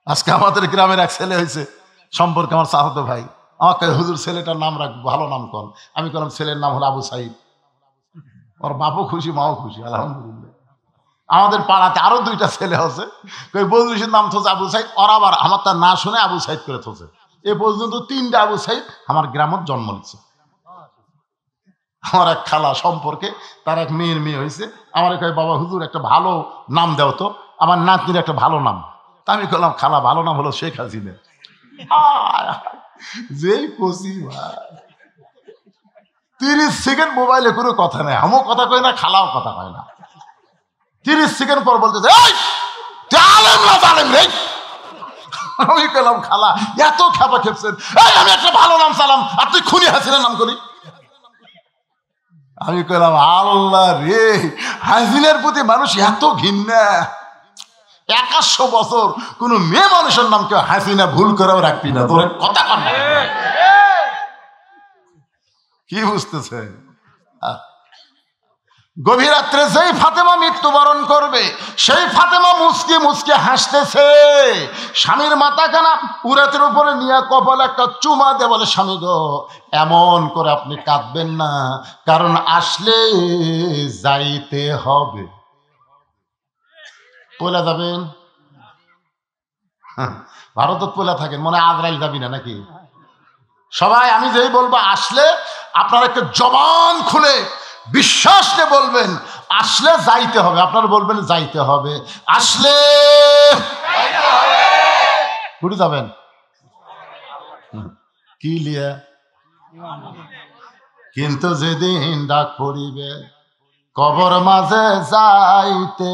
আজকে আমাদের গ্রামের এক ছেলে হয়েছে, সম্পর্কে আমার চাচাতো ভাই, আমাকে হুজুর ছেলেটার নাম রাখ, ভালো নাম কর। আমি বললাম ছেলের নাম হলো আবু সাইদ। ওর বাপও খুশি, মাও খুশি, আলহামদুলিল্লাহ। আমাদের পাড়াতে আরো 2টা ছেলে আছে, বজলুসের নাম থোছে আবু সাইদ, ওর আবার আমার তার না শুনে আবু সাইদ করে থোছে। এ পর্যন্ত 3টা আবু সাইদ আমার গ্রামত জন্ম নিচ্ছে। আমার এক খালা সম্পর্কে তার এক মেয়ের মেয়ে হয়েছে, আমার কয় বাবা হুজুর একটা ভালো নাম দেও তো, আমার নাতনির একটা ভালো নাম। তা আমি বললাম খালা ভালো নাম হলো শেখ হাসিনা। যেই কচি ভাই, 30 সেকেন্ড মোবাইলে কোনো কথা নেই, আমিও কথা কই না, খালাও কথা কয় না। 30 সেকেন্ড পর বলতেছে আমি পেলাম খালা এত খেপা খেপছেন, আমি একটা ভালো নাম চালাম আর তুই খুনি হাসিনার নাম করি। আমি কইলাম আল্লাহ রে, হাসিনার প্রতি মানুষ এত ঘৃণা। 100 বছর কোন মেয়ে মানুষের নাম কেউ হাসিনা ভুল করেও রাখবি না, তোর কথা কর না। কি বুঝতেছে? গভীর রাত্রে যেই ফাতেমা মৃত্যুবরণ করবে, সেই ফাতেমা মুচকি মুচকি হাসতেছে, স্বামীর মাথাখানা উরাতের উপরে নিয়ে কপালে একটা চুমা দিয়ে বলে স্বামী গো এমন করে আপনি কাঁদবেন না, কারণ আসলে যাইতে হবে। পয়লা যাবেন? ভারতত পয়লা থাকেন, মনে আজরাইল যাবি না নাকি? সবাই আমি যেই বলবো আসলে, আপনারা একটা জবান খুলে বিশ্বাস নিয়ে বলবেন আসলে যাইতে হবে। আপনারা বলবেন যাইতে হবে, আসলে ঘুরে যাবেন কি লিয়া? কিন্তু যেদিন ডাক পড়িবে কবর মাঝে যাইতে,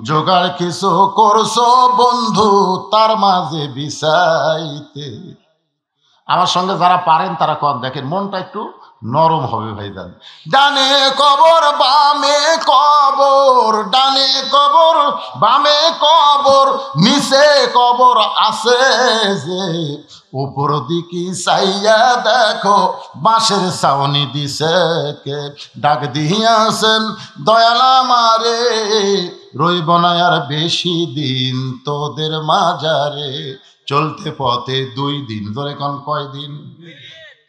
জোগাড় কিছু করছো বন্ধু তার মাঝে বিছাইতে। আমার সঙ্গে যারা পারেন তারা কন, দেখেন মনটা একটু নরম হবে ভাইজান। ডানে কবর বামে কবর, ডানে কবর বামে কবর, নিচে কবর আছে যে, উপর দিকে চাইয়া দেখো বাঁশের ছাউনি দিছে কে। ডাক দিয়াছেন দয়াল আমারে, রইব না আর বেশি দিন তোদের মাজারে। চলতে পথে 2 দিন, ধরে কোন কয়দিন?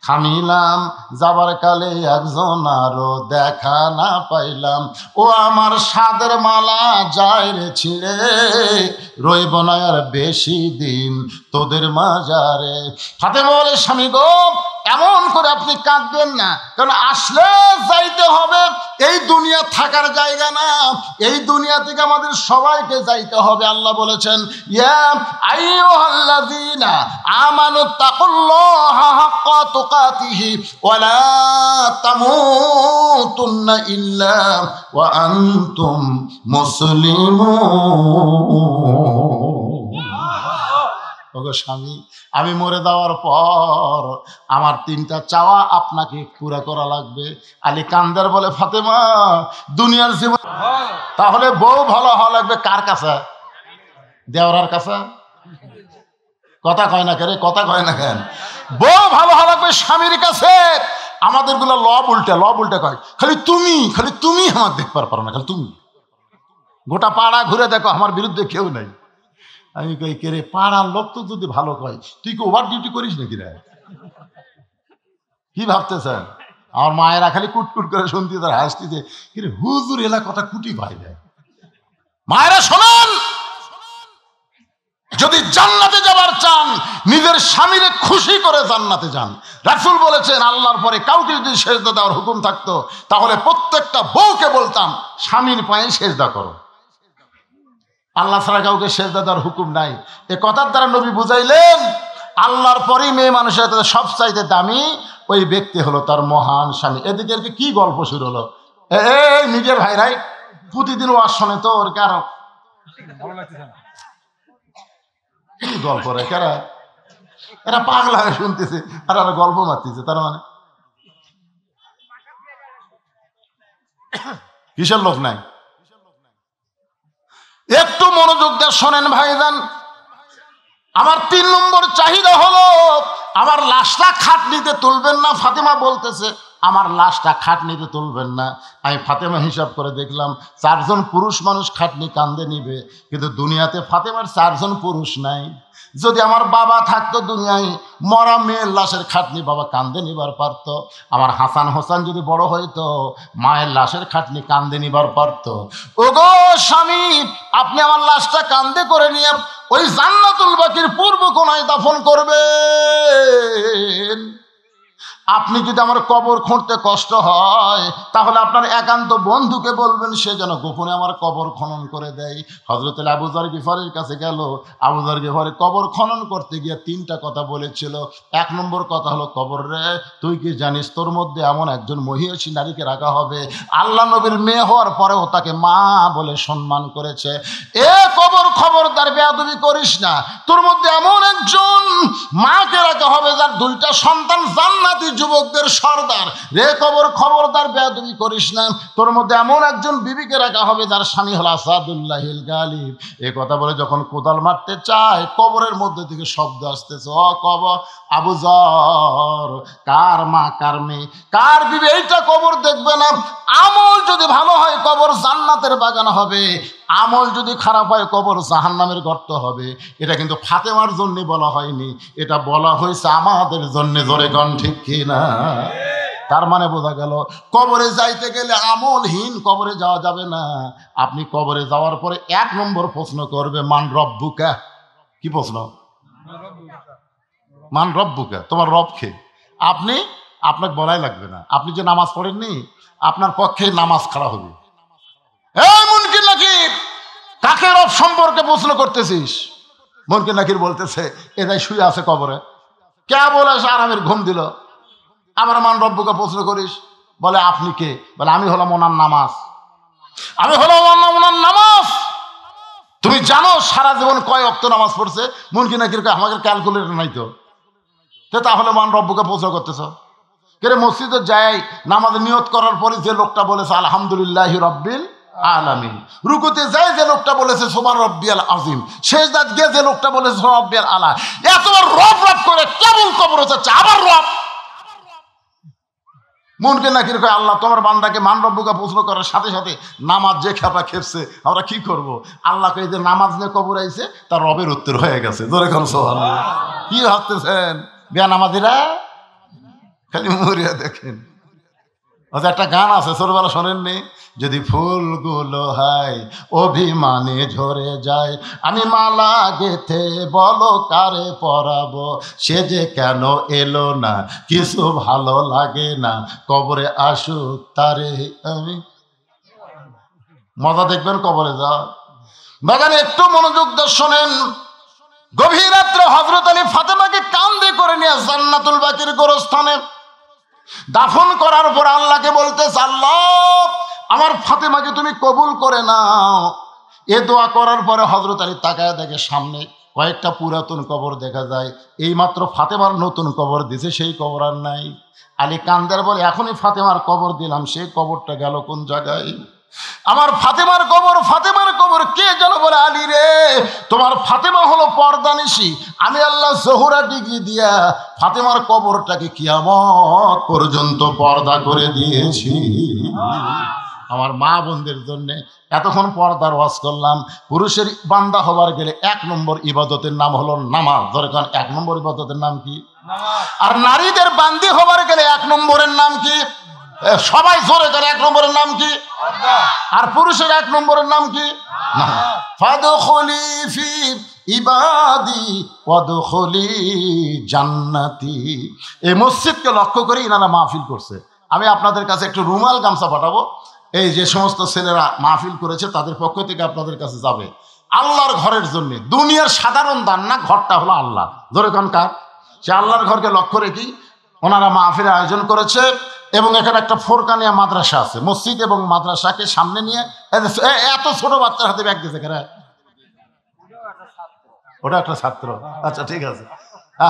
থামিলাম যাবার কালে একজন আরো দেখা না পাইলাম, ও আমার সাদের মালা যায় রে ছিঁড়ে, রইব না আর বেশি দিন তোদের মাজারে। ফাতেমা বলে স্বামী গো এমন করে আপনি কাঁদবেন না, কারণ আসলে যাইতে হবে। এই দুনিয়া থাকার জায়গা না, এই দুনিয়া থেকে আমাদের সবাইকে যাইতে হবে। আল্লাহ বলেছেন ইয়া আইয়ুহাল্লাযীনা আমানু তাকুল্লাহা হাক্কা তুকাতিহি ওয়া লা তামুতুন্না ইল্লা ওয়া আনতুম মুসলিমুন। ওগো স্বামী, আমি মরে যাওয়ার পর আমার 3টা চাওয়া আপনাকে পুরা করা লাগবে। আলী কান্দার বলে ফাতেমা দুনিয়ার জীবন তাহলে বউ ভালো হওয়া লাগবে কার কাছে? দেওরার কাছে? কথা কয় না কেন? কথা কয় না কেন? বউ ভালো হওয়া লাগবে স্বামীর কাছে। আমাদের গুলো লব উল্টা কয়, খালি তুমি আমার দেখবার পারো না, খালি তুমি। গোটা পাড়া ঘুরে দেখো আমার বিরুদ্ধে কেউ নাই। আমি কই কে রে, পাড়ার লোক তো যদি ভালো কয়, তুই কি ওভার ডিউটি করিস নাকি রে? কি ভাবতেছেন? আমার মায়েরা খালি কুটকুট করে শুনতে, তার হাসতেছে, কিরে হুজুর এলা কথা কুটি ভাই দেয়। মায়েরা শোনেন, যদি জান্নাতে যাবার চান নিজের স্বামীরে খুশি করে জান্নাতে যান। রাসূল বলেছেন আল্লাহর পরে কাউকে যদি সেজদা দেওয়ার হুকুম থাকতো তাহলে প্রত্যেকটা বউকে বলতাম স্বামীর পায়ে সেজদা করো। আল্লাহ ছাড়া কাউকে সেজদা দেওয়ার হুকুম নাই। এ কথার দ্বারা নবী বুঝাইলেন আল্লাহর পরেই মেয়ে মানুষের সবচাইতে দামি ওই ব্যক্তি হলো তার মহান স্বামী। এদিকে কি গল্প শুরু হলো? এই নিজের ভাইরাই প্রতিদিন ওয়াজ শোনে তো ওর কারণ কি গল্প রে, কারা এরা পাগলা হয়ে শুনতেছে আর আর গল্প মারতেছে। তার মানে কিসের লোক নাই? একটু মনোযোগ দিয়ে শোনেন ভাইজান। আমার 3 নম্বর চাহিদা হলো আমার লাশটা খাটনিতে তুলবেন না। ফাতেমা বলতেছে আমার লাশটা খাটনিতে তুলবেন না। আমি ফাতেমা হিসাব করে দেখলাম 4 জন পুরুষ মানুষ খাটনি কান্দে নিবে, কিন্তু দুনিয়াতে ফাতেমার 4 জন পুরুষ নাই। যদি আমার বাবা থাকতো দুনিয়ায়, মরা মেয়ের লাশের খাটনি বাবা কান্দে নিবার পারত। আমার হাসান হোসেন যদি বড় হইতো, মায়ের লাশের খাটনি কান্দে নিবার পারত। ওগো স্বামী, আপনি আমার লাশটা কান্দে করে নিয়ে ওই জান্নাতুল বাকির পূর্ব কোণায় দাফন করবেন। আপনি যদি আমার কবর খুঁড়তে কষ্ট হয়, তাহলে আপনার একান্ত বন্ধুকে বলবেন সে যেন গোপনে আমার কবর খনন করে দেয়। হযরত আবু যর গিফারির কাছে গেল। আবু যর গিফারি কবর খনন করতে গিয়ে 3টা কথা বলেছিল। 1 নম্বর কথা হলো, কবর রে, তুই কি জানিস তোর মধ্যে এমন একজন মহিষী নারীকে রাখা হবে, আল্লাহ নবীর মেয়ে হওয়ার পরেও তাকে মা বলে সম্মান করেছে। এ কবর, খবরদার বেয়াদবি করিস না। তোর মধ্যে এমন একজন মাকে রাখা হবে যার 2টা সন্তান জান্নাতি যুবকদের সর্দার। রে কবর, খবরদার বেয়াদবি করিস না। তোর মধ্যে এমন একজন বিবিকে রাখা হবে যার স্বামী হলো আসাদুল্লাহিল গালিব। এ কথা বলে যখন কোদাল মারতে চায়, কবরের মধ্যে থেকে শব্দ আসতেছে, ও কবর, আবু যর, কার মা কার মেয়ে কার বিবি এইটা কবর দেখবে না। আমল যদি ভালো হয় কবর জান্নাতের বাগান হবে, আমল যদি খারাপ হয় কবর জাহান্নামের গর্ত হবে। এটা কিন্তু ফাতেমার জন্য বলা হয়নি, এটা বলা হয়েছে আমাদের জন্য। জোরে কোন ঠিক কি না? তার মানে বোঝা গেল, কবরে যাইতে গেলে আমলহীন কবরে যাওয়া যাবে না। আপনি কবরে যাওয়ার পরে 1 নম্বর প্রশ্ন করবে, মান রব্বুকা। কি প্রশ্ন? মান রব্বুকা, তোমার রব কে? আপনাকে বলাই লাগবে না। আপনি যে নামাজ পড়েননি, আপনার পক্ষে নামাজ খাড়া হবে। এই মুনকির নাকির, কাকে রব সম্পর্কে প্রশ্ন করতেছিস? মুনকির নাকির বলতেছে, এদাই শুয়ে আছে কবরে, কে বলে আরামের ঘুম দিল, আবার মান রব্বুকে প্রশ্ন করিস? বলে আপনি কে? বলে আমি হলাম ওনার নামাজ। আমি হলাম ওনার নামাজ। তুমি জানো সারা জীবন কয় ওয়াক্ত নামাজ পড়ছে? মুনকির নাকির আমাদের ক্যালকুলেটর নাই তো, তাহলে মান রব্বুকে প্রশ্ন করতেছ কেরে? মসজিদে যাই নামাজে নিয়ত করার পরে যে লোকটা বলেছে আলহামদুলিল্লাহি রাব্বিল আলামিন, রুকুতে যাই যে লোকটা বলেছে সুবহান রাব্বিয়াল আযীম, সেজদাত গিয়ে যে লোকটা বলেছে সুবহান রাব্বিয়াল আলা, এতবার রব রব করে কেবল কবরে যাচ্ছে, আবার রব। মুনকির নাকির কয়, আল্লাহ তোমার বান্দাকে মান রব্বুকে প্রশ্ন করার সাথে সাথে নামাজ যে খেপা খেপছে, আমরা কি করব? আল্লাহ কই যে নামাজ নিয়ে কবর আইছে, তার রবের উত্তর হয়ে গেছে। জোরে কোন সুবহানাল্লাহ। কি ভাবতেছেন বেনামাজিরা? খালি মরিয়া দেখেন। আচ্ছা, একটা গান আছে, ছোটবেলা শোনেননি? যদি ফুলগুলো হয় অভিমানে ঝরে যায়, আমি মালা গেথে বলো কারে পরাবো, সে যে কেন এলো না, কিছু ভালো লাগে না, কবরে আসুক তারে আমি। মজা দেখবেন কবরে যা। বাগানে একটু মনোযোগ দিয়ে শোনেন। গভীর রাত্রে হযরত আলী ফাতেমাকে কাঁধে করে নিয়ে জান্নাতুল বাকির গোরস্থানে দাফন করার পর আল্লাহকে বলতেছে, আল্লাহ আমার ফাতেমাকে তুমি কবুল করে নাও। এ দোয়া করার পরে হযরত আলী তাকায় দেখে সামনে কয়েকটা পুরাতন কবর দেখা যায়। এইমাত্র ফাতেমার নতুন কবর দিছে, সেই কবর আর নাই। আলী কান্দার বলে, এখনই ফাতেমার কবর দিলাম, সেই কবরটা গেল কোন জায়গায়? আমার ফাতেমার কবর কে যেন বলে, আলী রে, তোমার ফাতেমা হলো পর্দানিশী। আমি আল্লাহ জোহরা ডিগ্রি দিয়া ফাতেমার কবরটাকে কিয়ামত পর্যন্ত পর্দা করে দিয়েছি। আমার মা বোনদের জন্য এতক্ষণ পর্দার ওয়াজ করলাম। পুরুষের বান্দা হবার গেলে 1 নম্বর ইবাদতের নাম হলো নামাজ। দরকার 1 নম্বর ইবাদতের নাম কি? আর নারীদের বান্দি হবার গেলে 1 নম্বরের নাম কি? সবাই জোরে করে 1 নম্বরের নাম কি? আর পুরুষের 1 নম্বরের নাম কি? ফাদখুলি ফি ইবাদি ওয়াদখুলি জান্নাতি। এই মসজিদকে লক্ষ্য করে ইনারা মাহফিল করছে। আমি আপনাদের কাছে একটু রুমাল গামছা পাঠাবো। এই যে সমস্ত ছেলেরা মাহফিল করেছে তাদের পক্ষ থেকে আপনাদের কাছে যাবে, আল্লাহর ঘরের জন্য। দুনিয়ার সাধারণ দান না, ঘরটা হলো আল্লাহ। ধরে কোন কার? সে আল্লাহর ঘরকে লক্ষ্য রেখেই ওনারা মাহফিলের আয়োজন করেছে। এবং এখানে একটা ফোরকানিয়া মাদ্রাসা আছে, মসজিদ এবং মাদ্রাসাকে সামনে নিয়ে এত ছোট বাচ্চার হাতে ব্যাগ দিয়েছে কেন? ওটা একটা ছাত্র। আচ্ছা ঠিক আছে।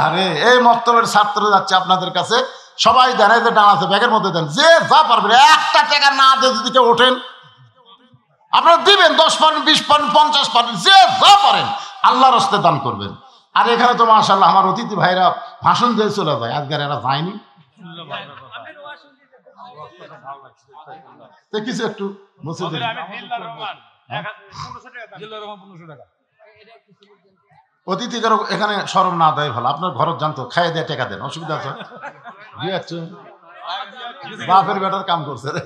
আরে এই মক্তবের ছাত্র যাচ্ছে আপনাদের কাছে, সবাই দেন, এই যে ডান আছে ব্যাগের মধ্যে দেন, যে যা পারবেন। 1 টাকা না দিয়ে যদি কেউ ওঠেন আপনারা দিবেন, 10 পারেন, 20 পারেন, 50 পারেন, যে যা পারেন আল্লাহর রাস্তায় দান করবেন। আর এখানে তো মাশাআল্লাহ আমার অতিথি ভাইরা ভাষণ দিয়ে চলে যায়, আজকের এরা যায়নি। কিছু একটু মসজিদে অতিথিকার এখানে সরম না দেয় ভালো। আপনার ঘরত জানতো খাইয়ে দিয়ে টাকা দেন, অসুবিধা আছে? বাপের বেটার কাম করছে রে,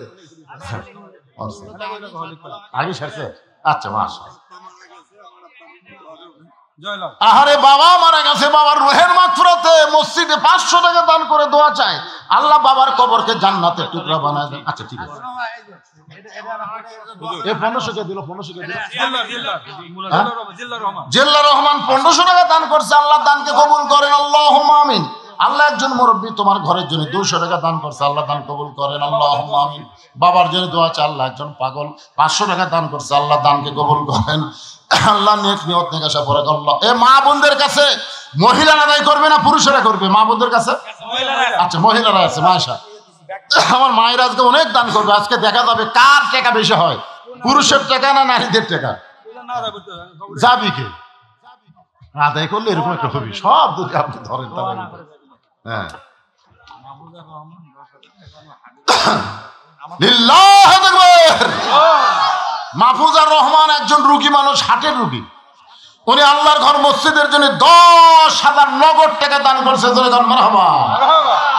আগে সারছে। আচ্ছা মাস আহারে বাবা মারা গেছে, বাবার রুহের মাগফিরাতে মসজিদে 500 টাকা দান করে দোয়া চায়, আল্লাহ বাবার কবরকে জান্নাতের টুকরা বানায় দেন। আচ্ছা ঠিক আছে, এ 1500 কে দিল, 1500 কে দিল জিল্লা রহমান 1500 টাকা দান করছে, আল্লাহ দানকে কবুল করেন, আল্লাহুম্মা আমিন। আল্লাহ একজন মুরব্বী তোমার ঘরের জন্য 200 টাকা দান করছে, আল্লাহ দান কবুল করেন, আল্লাহুম্মা আমিন। বাবার জন্য দোয়া চায়, আল্লাহ একজন পাগল 500 টাকা দান করছে, আল্লাহ দানকে কবুল করেন, আল্লাহ নেক নিয়ত নেক আশা পরে আল্লাহ। এ মা বোনদের কাছে মহিলারা আদায় করবে না পুরুষেরা করবে? মা বোনদের কাছে, আচ্ছা মহিলারা আছে, মাশা আমার মায়ের আজকে অনেক দান করবে। আজকে দেখা যাবে কার টাকা বেশি হয়, পুরুষের টাকা না নারীদের টাকা। যাবি কে আদায় করলে এরকম একটা হবি, সব যদি আপনি ধরেন তাহলে। হ্যাঁ মাহফুজার রহমান একজন রুগী মানুষ, হার্টের রুগী। উনি আল্লাহর ঘর মসজিদের জন্য 10,000 নগদ টাকা দান করছে।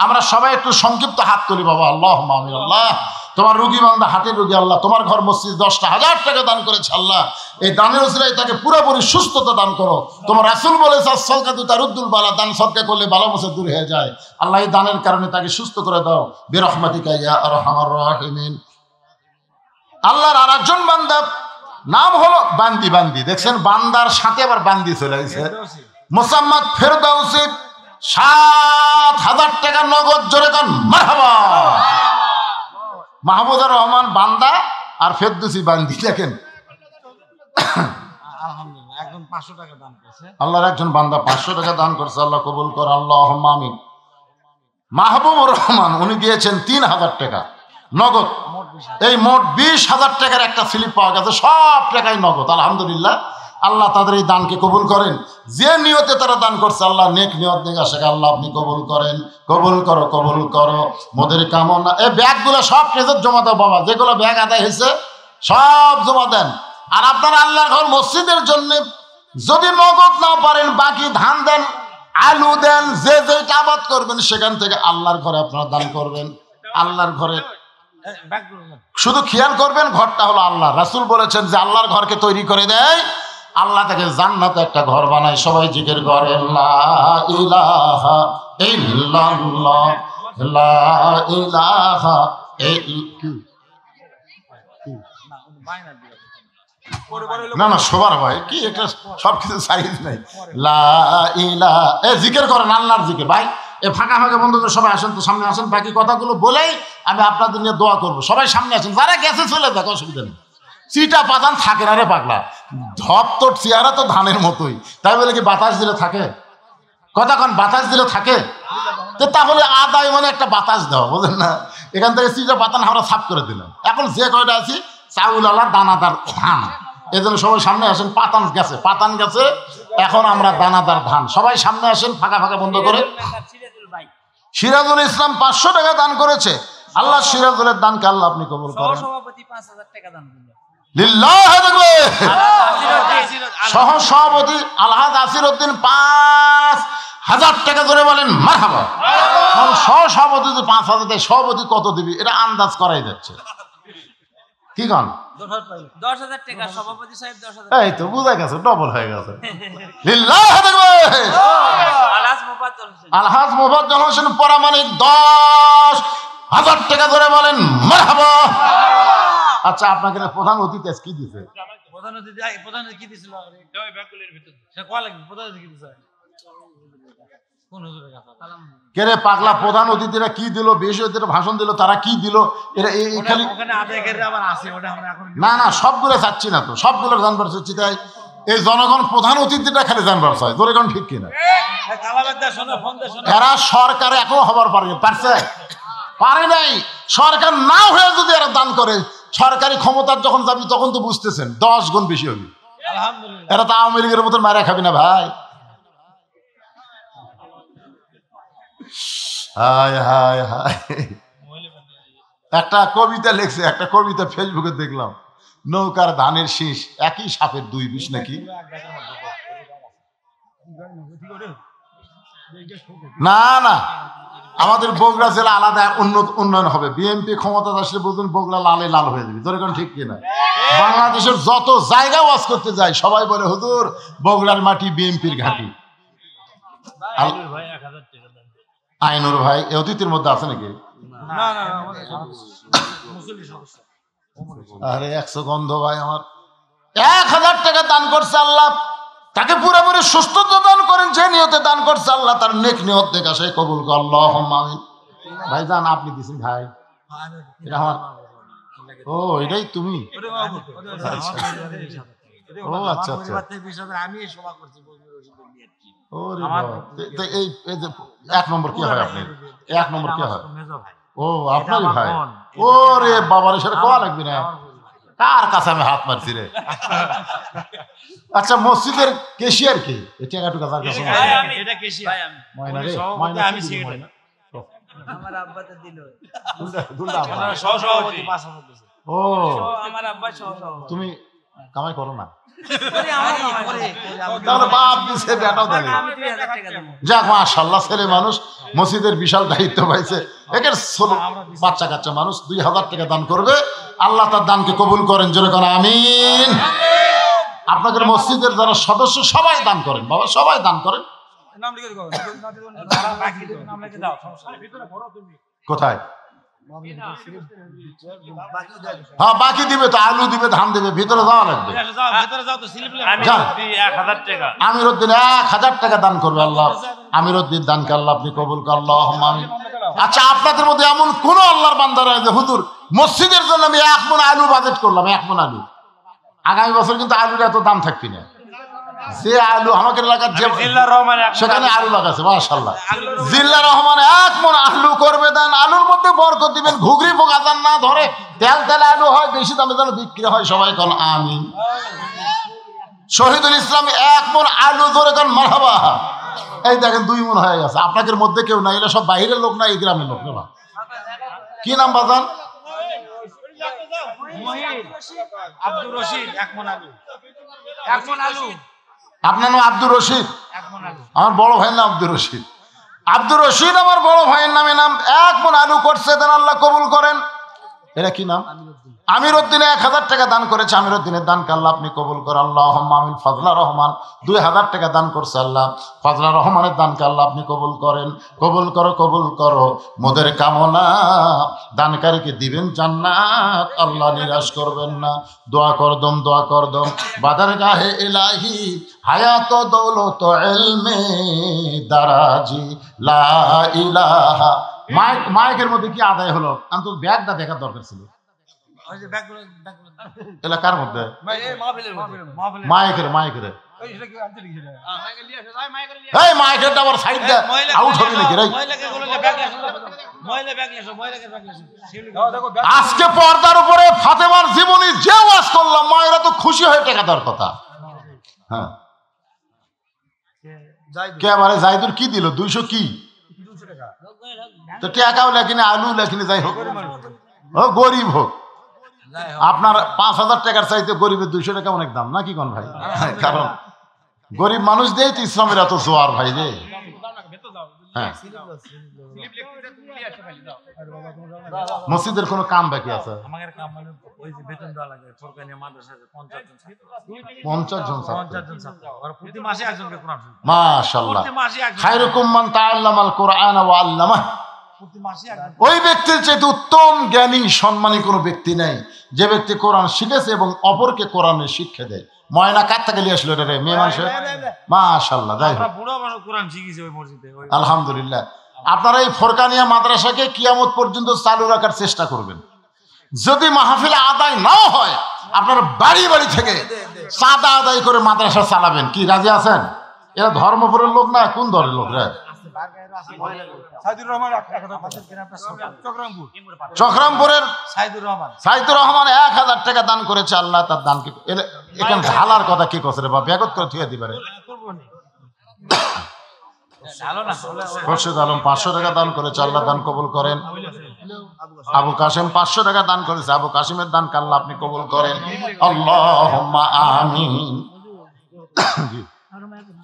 আমরা সবাই একটু সংক্ষিপ্ত হাত তুলি বাবা, আল্লাহুম্মা আমিন। আল্লাহ তোমার রুগী বান্দা হার্টের রুগী, আল্লাহ তোমার ঘর মসজিদ 10,000 টাকা দান করেছে, আল্লাহ এই দানের উসিলায় তাকে পুরোপুরি সুস্থতা দান করো। তোমার রাসূল বলেছে সদকাতু তারুদ্দুল বালা, দান সদকা করলে বালা মুসিবত দূর হয়ে যায়। আল্লাহ এই দানের কারণে তাকে সুস্থ করে দাও বিরহমাতিকা ইয়া আরহামার রাহিমিন। আল্লাহর আরেকজন বান্দা নাম হলো বান্দি, বান্দি দেখছেন বান্দার সাথে আবার বান্দি চলে আসছে, মোসাম্মদ ফেরদাউসি 7,000 টাকা নগদ, জোরে কান মারহাবা। মাহমুদুর রহমান বান্দা আর ফেরদৌসি বান্দি, দেখেন আল্লাহর একজন বান্দা 500 টাকা দান করছে, আল্লাহ কবুল কর, আল্লাহুম্মা আমিন। মাহবুবুর রহমান উনি দিয়েছেন 3,000 টাকা নগদ। এই মোট 20,000 টাকার একটা স্লিপ পাওয়া গেছে, সব টাকাই নগদ, আলহামদুলিল্লাহ। আল্লাহ তাদের এই দানকে কবুল করেন, যে নিয়তে তারা দান করছে আল্লাহ নেক নিয়ত নেক আশাকে আল্লাহ আপনি কবুল করেন, কবুল করো, কবুল করো মোদের কামনা। এই ব্যাগগুলো সব ট্রেজার জমা দাও বাবা, যেগুলো ব্যাগ আদায় হয়েছে সব জমা দেন। আর আপনারা আল্লাহর ঘর মসজিদের জন্য যদি নগদ না পারেন, বাকি ধান দেন, আলু দেন, যে যেটা আবাদ করবেন সেখান থেকে আল্লাহর ঘরে আপনারা দান করবেন। আল্লাহর ঘরে শুধু খেয়াল করবেন ঘরটা হলো আল্লাহ। রাসূল বলেছেন যে আল্লাহর ঘরকে তৈরি করে দেয়, আল্লাহ তাকে জান্নাতে একটা ঘর বানায়। সবাই জিকির করে লা ইলাহা ইল্লাল্লাহ, লা ইলাহা না না সবার ভাই কি একটা সবকিছু সাইজ নাই। লা ইলাহা জিকির করেন, আল্লাহর জিকির। ভাই এ ফাঁকা ফাঁকা বন্ধুদের সবাই আসেন তো, সামনে আসেন, বাকি কথাগুলো বলেই আমি আপনাদের নিয়ে দোয়া করবো। সবাই সামনে আসেন, যারা গেছে চলে যাক, অসুবিধা নেই। চিটা পাতান থাকে না রে পাগলা, ধপ তোর চেহারা তো ধানের মতোই, তাই বলে কি বাতাস দিলে থাকে? কতক্ষণ বাতাস দিলে থাকে? তো তাহলে আদায় মানে একটা বাতাস দেওয়া, বুঝলেন না? এখান থেকে চিটা পাতান আমরা সাফ করে দিলাম। এখন যে কয়টা আছি চাউল আলা দানাদার ধান, এই জন্য সবাই সামনে আসেন। পাতান গেছে, পাতান গেছে, এখন আমরা দানাদার ধান। সবাই সামনে আসেন, ফাঁকা ফাঁকা বন্ধ করে। সিরাজুল ইসলাম 500 টাকা দান করেছে, আল্লাহ সিরাজুলের দানকে আল্লাহ আপনি কবুল করেন। সহ সভাপতি আলহাজ আসিরউদ্দিন 5,000 টাকা ধরে বলেন মারহাবা। সহ সভাপতি 5,000 দেয়, সভাপতি কত দিবি এটা আন্দাজ করাই যাচ্ছে। কি গান 10,000 টাকা সভাপতি সাহেব 10,000, এই তো বুঝা গেছে, ডবল হয়ে গেছে। আলহাজ মোফাজ্জল হোসেন পরামানিক 10,000 টাকা ধরে বলেন মারহাবা। আচ্ছা আপনাকে প্রধান অতিথি কি দিছে? প্রধান অতিথি কি দিছিল? ওই ব্যাগগুলোর ভিতর সে কোয়া লাগবে। প্রধান অতিথি কি দিছে? কোন হুজুরের কাছে? কে রে পাগলা, প্রধান অতিথিরা কি দিল, বেশি অতিথিরা ভাষণ দিল, তারা কি দিল? এরা খালি ওখানে আবেগের আবার আছে, ওটা আমরা এখন না না সবগুলো চাচ্ছি না তো, সবগুলো জানবার চাচ্ছি। তাই এই জনগণ প্রধান অতিথিটা খালি জানবার চায়, তোর এখন ঠিক কিনা? এরা সরকারে এখনো হবার পারছে পারে নাই। সরকার না হয়ে যদি এরা দান করে, সরকারি ক্ষমতার যখন যাবি তখন তো বুঝতেছেন 10 গুণ বেশি হবে। এরা তো আওয়ামী লীগের মতন মারা খাবি না ভাই। হায় হায় হায়, একটা কবিতা লিখছে, একটা কবিতা ফেসবুকে দেখলাম, নৌকার ধানের শীষ একই সাপের দুই বিষ নাকি। না না, আমাদের বগুড়া জেলা আলাদা উন্নয়ন হবে, বিএনপি ক্ষমতা আসলে বুঝুন বগুড়া লালে লাল হয়ে যাবে। তোর এখন ঠিক কিনা? বাংলাদেশের যত জায়গা ওয়াজ করতে যায় সবাই বলে হুজুর বগুড়ার মাটি বিএনপির ঘাঁটি। আইনুর ভাই এ অতিথির মধ্যে আছে নাকি? আরে 100 গন্ধ ভাই আমার 1000 টাকা দান করছে আল্লাহ তাকে পুরোপুরি সুস্থতা দান করেন। যে নিয়তে দান করছে আল্লাহ তার নেক নিয়ত দেখা সে কবুল কর, আল্লাহুম্মা আমিন। ভাই জান আপনি দিছেন ভাই, এটা আমার। ও এটাই তুমি? ও আচ্ছা আচ্ছা। ওরে বাবা, এই যে 1 নম্বর কি হয় আপনার? 1 নম্বর কি হয়? ও আপনারই ভাই। ওরে বাবারে, সেটা কোয়া লাগবে না, কার কাছে আমি হাত মারছি রে। আচ্ছা মসজিদের কেশিয়ার কে? এই টাকাটুকু কার কাছে? এটা কেশিয়ার ময়না রে, ময়না আমি সেক্রেটারি। আমার আব্বা তো দিল। আমরা সহসভাপতি 5,000 দিছে। ও আমার আব্বা সহসভাপতি। তুমি কামাই করো না? করে আমার কামাই করে। তাহলে বাপ দিছে বেটাও দেবে। আমি 2000 টাকা দেব। যাক মাশাআল্লাহ, ছেলে মানুষ মসজিদের বিশাল দায়িত্ব পাইছে। একের ছোট বাচ্চা কাচ্চা মানুষ 2000 টাকা দান করবে, আল্লাহ তার দানকে কবুল করেন, জোরে কোন আমিন। আপনাদের মসজিদের যারা সদস্য সবাই দান করেন বাবা, সবাই দান করেন। নাম লিখে দাও, নাম লিখে দাও, সমস্যা নেই। ভিতরে ভরো তুমি। কোথায়? হ্যাঁ বাকি দিবে তো, আলু দিবে, ধান দিবে, ভিতরে যাওয়া লাগবে। যাও ভিতরে যাও তো স্লিপ লিখে। আমি যান। 1000 টাকা। আমিরউদ্দিন 1000 টাকা দান করবে আল্লাহ। আমিরউদ্দিন দানকে আল্লাহ আপনি কবুল কর, আল্লাহুম্মা আমিন। আচ্ছা আপনাদের মধ্যে এমন কোন আল্লাহর বান্দা রয়েছে যে হুজুর মসজিদের জন্য আমি 1 মণ আলু বাজেট করলাম, 1 মণ আলু, আগামী বছর কিন্তু আলুর এত দাম থাকবে না। যে আলু আমাদের এলাকার যে জিল্লার রহমান সেখানে আলু লাগাছে মাশাআল্লাহ, জিল্লার রহমান 1 মণ আলু করবে দান। আলুর মধ্যে বরকত দিবেন, ঘুগরি পোকা যেন না ধরে, তেল তেল আলু হয়, বেশি দামে যেন বিক্রি হয়, সবাই কোন আমিন। শহীদুল ইসলাম 1 মণ আলু ধরে কোন মারহাবা। এই দেখেন 2 মণ হয়ে গেছে। আপনাদের মধ্যে কেউ নাই, এরা সব বাইরের লোক না, এই গ্রামের লোক না। কি নাম বাজান? আব্দুর রশিদ 1 মণ আলু। 1 মণ আলু। আপনার নাম আব্দুর রশিদ? 1 মণ আলু। আমার বড় ভাইয়ের নাম আব্দুর রশিদ। আব্দুর রশিদ আমার বড় ভাইয়ের নামে নাম। 1 মণ আলু করছে, দেন আল্লাহ কবুল করেন। এটা কি নাম? আমিরউদ্দিন 1000 টাকা দান করেছে। আমিরউদ্দিনের দানকে আল্লাহ আপনি কবুল করেন, আল্লাহুম্মা আমিন। ফজলা রহমান 2000 টাকা দান করছে আল্লাহ। ফজলা রহমানের দানকে আল্লাহ আপনি কবুল করেন, কবুল করো, কবুল করো। মোদের কামনা দানকারীকে দিবেন জান্নাত, আল্লাহ নিরাশ করবেন না। দোয়া করদম, দোয়া করদম, বাদার গাহে ইলাহি হায়াত দৌলত ইলমে দারাজি লা ইলাহা। মাইকের মধ্যে কি আদায় হলো? আমি তো ব্যাগটা দেখার দরকার ছিল। ওই যে ব্যাগগুলো এলাকার মধ্যে এই মাহফিলের মধ্যে। মাইকের ওই সেটা কি আনতে লিখে দেয়? মাইকে নিয়ে আসো, মাইকে নিয়ে এই মাইকেরটা আবার সাইড দে, আউট হবে নাকি রে? মহিলাকে গুলো ব্যাগ নিয়ে আসো, মহিলা ব্যাগ নিয়ে আসো, মহিলাকে ব্যাগ নিয়ে আসো। দেখো আজকে পর্দার উপরে ফাতেমার জীবনী যে ওয়াজ করলাম, মায়েরা তো খুশি হয়ে টাকা দেওয়ার কথা। হ্যাঁ কে বারে জাইদুর কি দিল? 200 কি 200 টাকা। তো টাকাও লেখিনি, আলু লেখিনি, যাই হোক ও গরিব হোক। আপনার 5000 টাকার চাইতে গরিবের 200 টাকা অনেক দাম নাকি কোন ভাই? কারণ গরিব মানুষ দিয়েই তো ইসলামের এত জোয়ার ভাই রে। হ্যাঁ মসজিদের কোনো কাম বাকি আছে? আমাদের কাম মানে ওই যে বেতন দেওয়া লাগে সরকারি মাদ্রাসাতে 50 জন ছাত্র। 50 জন ছাত্র। 50 জন ছাত্র। আর প্রতি মাসে একজনকে কোরআন শোনায়। মাশাআল্লাহ। প্রতি মাসে একজন। খায়রুকুম মান তাআল্লামাল কুরআন ওয়া আল্লামাহ। প্রতি মাসে একজন। ওই ব্যক্তির চেয়ে উত্তম জ্ঞানী সম্মানী কোনো ব্যক্তি নাই যে ব্যক্তি কোরআন শিখেছে এবং অপরকে কোরআনের শিক্ষা দেয়। ময়না কার থেকে নিয়ে আসলো এটা রে? মেয়ে মানুষের। মাশাআল্লাহ, যাই হোক আমরা বুড়ো মানুষ কোরআন শিখেছি ওই মসজিদে। ওই আলহামদুলিল্লাহ। আপনারা এই ফোরকানিয়া মাদ্রাসাকে কিয়ামত পর্যন্ত চালু রাখার চেষ্টা করবেন। যদি মাহফিলে আদায় নাও হয়, আপনারা বাড়ি বাড়ি থেকে চাঁদা আদায় করে মাদ্রাসা চালাবেন। কি রাজি আছেন? এরা ধর্মপুরের লোক না, কোন দলের লোক রে? সাইদুর রহমান চক্রামপুর। চক্রামপুরের সাইদুর রহমান। সাইদুর রহমান 1000 টাকা দান করেছে। আল্লাহ তার দানকে এখানে ঢালার কথা কি করছে রে বা ব্যাগত করে থুয়ে দিবে রে? ভালো না। খোরশেদ আলম 500 টাকা দান করেছে। আল্লাহ দান কবুল করেন। আবু কাসিম 500 টাকা দান করেছে। আবু কাসিমের দান আল্লাহ আপনি কবুল করেন, আল্লাহুম্মা আমিন। জি।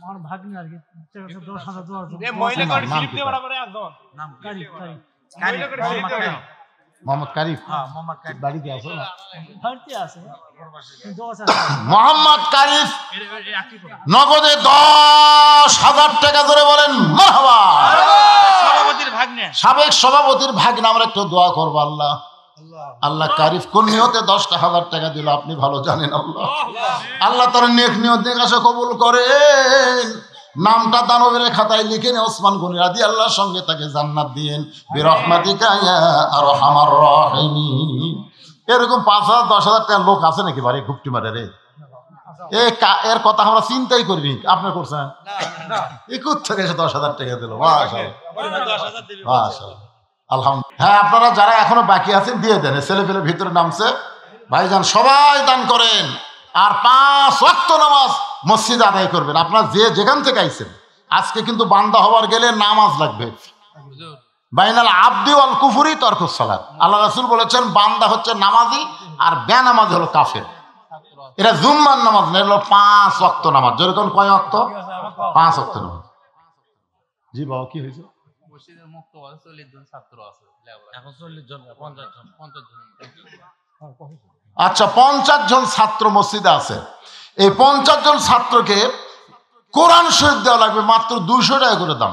আমার ভাগ্নি আর কি 10,000 দোয়া এ মহিলা করে নাম ফিলিপ কি দিয়ে তার? বরাবর একজন নাম কারিফ কারিফ মহিলা করে ফিলিপ দিয়ে মোহাম্মদ কারিফ হ্যাঁ মোহাম্মদ কারিফ বাড়িতে আছো না? ভারতে আছে কিন্তু আছে মোহাম্মদ কারিফ একই করে নগদে 10,000 টাকা ধরে বলেন মারহাবা। সভাপতির ভাগ্নে সাবেক সভাপতির ভাগ্নে আমরা একটু দোয়া করবো। আল্লাহ আল্লাহ কারিফ কোন নিয়তে 10,000 টাকা দিল আপনি ভালো জানেন। আল্লাহ আল্লাহ তার নেক নিয়ত কাছে কবুল করেন, নামটা দানবের খাতায় লিখে নে ওসমান গনি রাদিয়াল্লাহু সঙ্গে তাকে জান্নাত দিয়েন বিরহমাতিকা ইয়া আরহামার রাহিমিন। এরকম 5,000 10,000 টাকা লোক আছে নাকি বাড়ি গুপ্তি মারে রে? এর কথা আমরা চিন্তাই করিনি, আপনি করছেন এই কোথা থেকে 10,000 টাকা দিল? মাশাআল্লাহ মাশাআল্লাহ আলহামদুলিল্লাহ। হ্যাঁ আপনারা যারা এখনো বাকি আছেন দিয়ে দেন, ছেলে পেলে ভিতরে নামছে ভাইজান সবাই দান করেন। আর 5 ওয়াক্ত নামাজ মসজিদে আদায় করবেন। আপনারা যে যেখান থেকে আইছেন, আজকে কিন্তু বান্দা হওয়ার গেলে নামাজ লাগবে। বাইনাল আবদি ওয়াল কুফরি তরকুস সালাত। আল্লাহ রাসূল বলেছেন বান্দা হচ্ছে নামাজি আর বেনামাজি হলো কাফের। এটা জুম্মার নামাজ না, হলো 5 ওয়াক্ত নামাজ। যেরকম কয় ওয়াক্ত? 5 ওয়াক্ত নামাজ। জি বাবা কি হয়েছে? মসজিদের মুক্ত আছে 40 জন ছাত্র আছে এখন 40 জন 50 জন 50 জন আচ্ছা 50 জন ছাত্র মসজিদে আছে। এই 50 জন ছাত্রকে কোরআন শরীফ দেওয়া লাগবে মাত্র 200 টাকা করে দাম।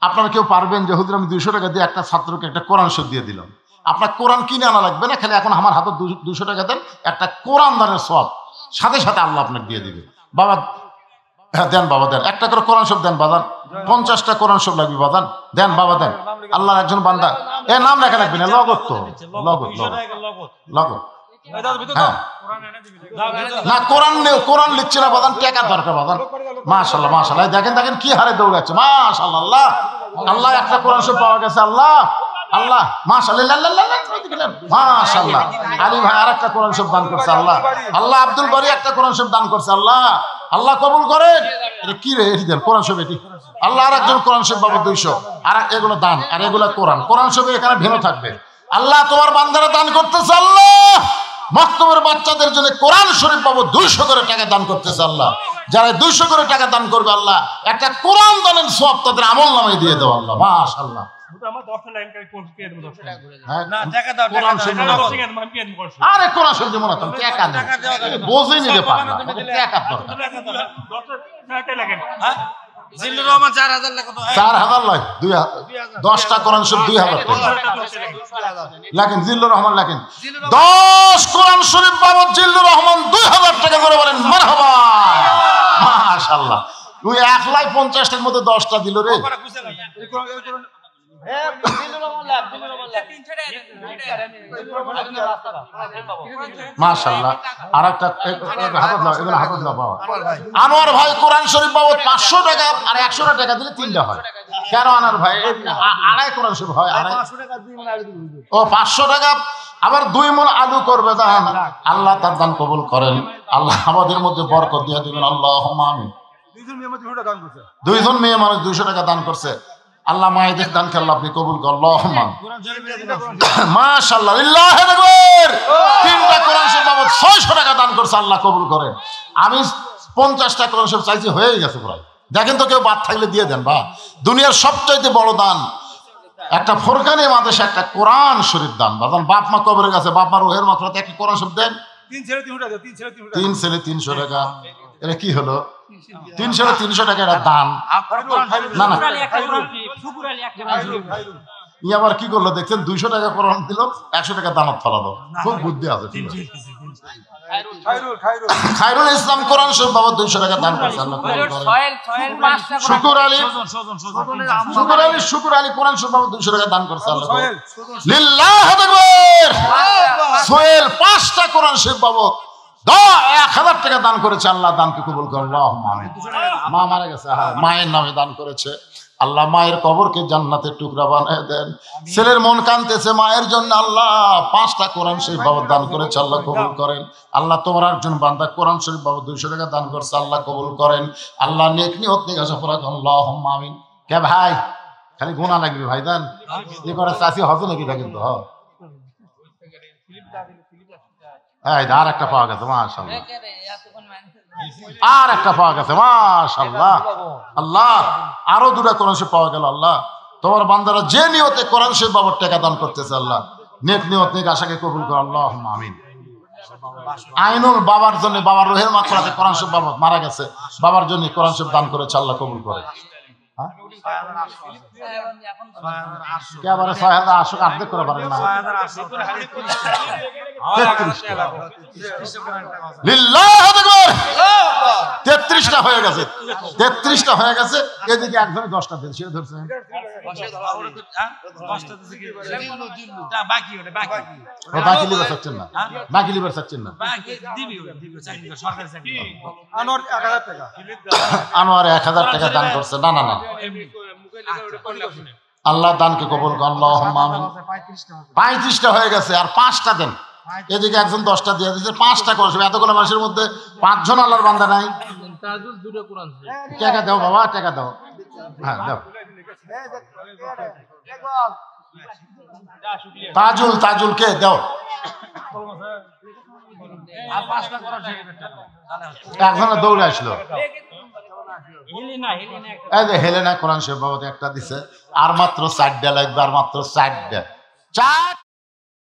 আপনারা কেউ পারবেন যে হুজুর আমি 200 টাকা দিয়ে একটা ছাত্রকে একটা কোরআন শরীফ দিয়ে দিলাম? আপনার কোরআন কিনে আনা লাগবে না, খালি এখন আমার হাতে 200 টাকা দেন, একটা কোরআন দানের সওয়াব সাথে সাথে আল্লাহ আপনাকে দিয়ে দিবে। বাবা হ্যাঁ দেন বাবা দেন, একটা করে কোরআন শরীফ দেন বাজান, 50টা কোরআন শরীফ লাগবে বাজান, দেন বাবা দেন। আল্লাহর একজন বান্দা এ নাম লেখা লাগবে না, লগত তো লগত লগত হ্যাঁ না কোরআন কোরআন লিখছে না বাদান, টাকার দরকার বাদান। মাশাআল্লাহ মাশাআল্লাহ দেখেন দেখেন কি হারে দৌড়াচ্ছে মাশাআল্লাহ। আল্লাহ আল্লাহ একটা কোরআন শরীফ পাওয়া গেছে। আল্লাহ আল্লাহ মাশাআল্লাহ মাশাআল্লাহ। আলী ভাই আরেকটা কোরআন শরীফ দান করছে। আল্লাহ আল্লাহ আব্দুল বারী একটা কোরআন শরীফ দান করছে। আল্লাহ আল্লাহ কবুল করেন। এটা কি রে এটি দেন কোরআন শরীফ এটি? আল্লাহ আরেকজন কোরআন শরীফ বাবু 200 আর এগুলো দান আর এগুলো কোরআন শরীফ এখানে ভেনো থাকবে। আল্লাহ তোমার বান্দারা দান করতেছে। আল্লাহ মাকতুমের বাচ্চাদের জন্য কোরআন শরীফ বাবু 200 করে টাকা দান করতেছে। আল্লাহ যারা 200 করে টাকা দান করবে আল্লাহ একটা কোরআন দানের সওয়াব তাদের আমলনামায় দিয়ে দাও। আল্লাহ মাশাআল্লাহ। আমার 10টা লাইন করে কোন কে দেব 10 টাকা হ্যাঁ না টাকা দাও কোরআন শরীফ মনে করো। আরে কোরআন শরীফ মনে করো টাকা নেই, বোঝই নিতে পারে না, টাকা দরকার। 10টা লাগেন হ্যাঁ জিল্লুর রহমান 4000 টাকা তো 4,000 লয় 10টা কোরআন শরীফ 2,000 টাকা লাগেন। জিল্লুর রহমান লাগেন 10 কোরআন শরীফ বাবদ জিল্লুর রহমান 2,000 টাকা করে বলেন মারহাবা মাশাআল্লাহ। তুই 1,50,000 টাকার মধ্যে 10টা দিল রে। মাশাআল্লাহ আরেকটা হাতত দাও বাবা। আনোয়ার ভাই কোরআন শরীফ বাবদ 500 টাকা আর 100 টাকা দিলে 3টা হয়। কেন আনোয়ার ভাই আড়াই কোরআন শরীফ হয়? আড়াই ও 500 টাকা আবার 2 মণ আলু করবে দান। আল্লাহ তার দান কবুল করেন, আল্লাহ আমাদের মধ্যে বরকত দিয়ে দিবেন। আল্লাহুম্মা আমিন। 2জন মেয়ে মানুষ 200 টাকা দান করছে। আল্লাহ মায়েদের দান আল্লাহ আপনি কবুল করেন। আল্লাহুম্মা মাশাআল্লাহ লিল্লাহি আকবার। 3টা কোরআন শরীফ বাবদ 600 টাকা দান করছে। আল্লাহ কবুল করেন। আমি 50টা কোরআন শরীফ চাইছি হয়ে গেছে প্রায়। দেখেন তো কেউ বাদ থাকলে দিয়ে দেন। বা দুনিয়ার সবচাইতে বড় দান একটা ফোরকানি মাদ্রাসা একটা কোরআন শরীফ দান। বাজান বাপ মা কবরে গেছে, বাপ মা রুহের মাগফিরাতে একটা কোরআন শরীফ দেন। 3 ছেলে 300 টাকা। এটা কি হলো? 3 ছেলে 300 টাকা এটা দান না না। ই আবার কি করলো দেখছেন? 200 টাকা কোরআন দিল, 100 টাকা দানত ফলালো। খুব বুদ্ধি আছে। ঠিক আছে খায়রুল ইসলাম কোরআন শরীফ বাবদ 200 টাকা দান করছে। আল্লাহ কবুল করেন। শুকুর আলী কোরআন শরীফ বাবদ 200 টাকা দান করছে। আল্লাহ লিল্লাহি আকবার। সোহেল 5টা কোরআন শরীফ বাবদ 1000 টাকা দান করেছে। আল্লাহ দানকে কবুল করেন। আল্লাহুম্মা আমিন। মা মারা গেছে, মায়ের নামে দান করেছে। আল্লাহ মায়ের কবরকে জান্নাতের টুকরা বানায় দেন। ছেলের মন কাঁদতেছে মায়ের জন্য। আল্লাহ 5টা কোরআন শরীফ বাবদ দান করেছে। আল্লাহ কবুল করেন। আল্লাহ তোমার একজন বান্দা কোরআন শরীফ বাবদ 200 টাকা দান করছে। আল্লাহ কবুল করেন। আল্লাহ নেক নিয়ত নিয়ে আসা পড়া। আল্লাহুম্মা আমিন। কে ভাই খালি গোনা লাগবে ভাইজান, এ করে চাষি হজে নাকি এটা কিন্তু এই আর একটা পাওয়া গেছে মাশাআল্লাহ, আর একটা পাওয়া গেছে মাশাআল্লাহ। আল্লাহ আরো দুটা কোরআন শরীফ পাওয়া গেল। আল্লাহ তোমার বান্দারা যে নিয়তে কোরআন শরীফ বাবার টাকা দান করতেছে, আল্লাহ নেক নিয়ত নেক আশাকে কবুল করো, আল্লাহুম্মা আমিন। আইনুল বাবার জন্য, বাবার রোহের মাকফিরাতে কোরআন শরীফ বাবা মারা গেছে, বাবার জন্য কোরআন শরীফ দান করেছে, আল্লাহ কবুল করে। একেবারে 6,800 অর্ধেক করে পারেন না। লিল্লাহু আকবার। 33টা হয়ে গেছে, 33টা হয়ে গেছে। এদিকে একজনে 10টা দিন সেটা ধরছেন, বাকি ওটা বাকি বাকি লিবার চাচ্ছেন না, বাকি লিবার চাচ্ছেন না। বাকি দিবি চাকরি সরকারি চাকরি আনোয়ার 1000 টাকা দান করছে। না না না, আল্লাহ দানকে কবুল করুন, আল্লাহুম্মা আমিন। 35টা হয়ে গেছে, আর 5টা দেন। এদিকে একজন 10টা দিয়ে দিয়েছে, 5টা করছে। এতগুলো মানুষের মধ্যে 5 জন আল্লাহর বান্দা নাই। টাকা দাও বাবা, টাকা দাও। হ্যাঁ দাও। তাজুল, তাজুলকে দাও। আর 5টা করা শেষ। একজনে দৌড়ে আসলো, হিলিনা এই যে হেলেনা কোরআন শরীফ বাবাতে একটা দিছে। আর মাত্র 4টা লাগবে, আর মাত্র 4টা। 4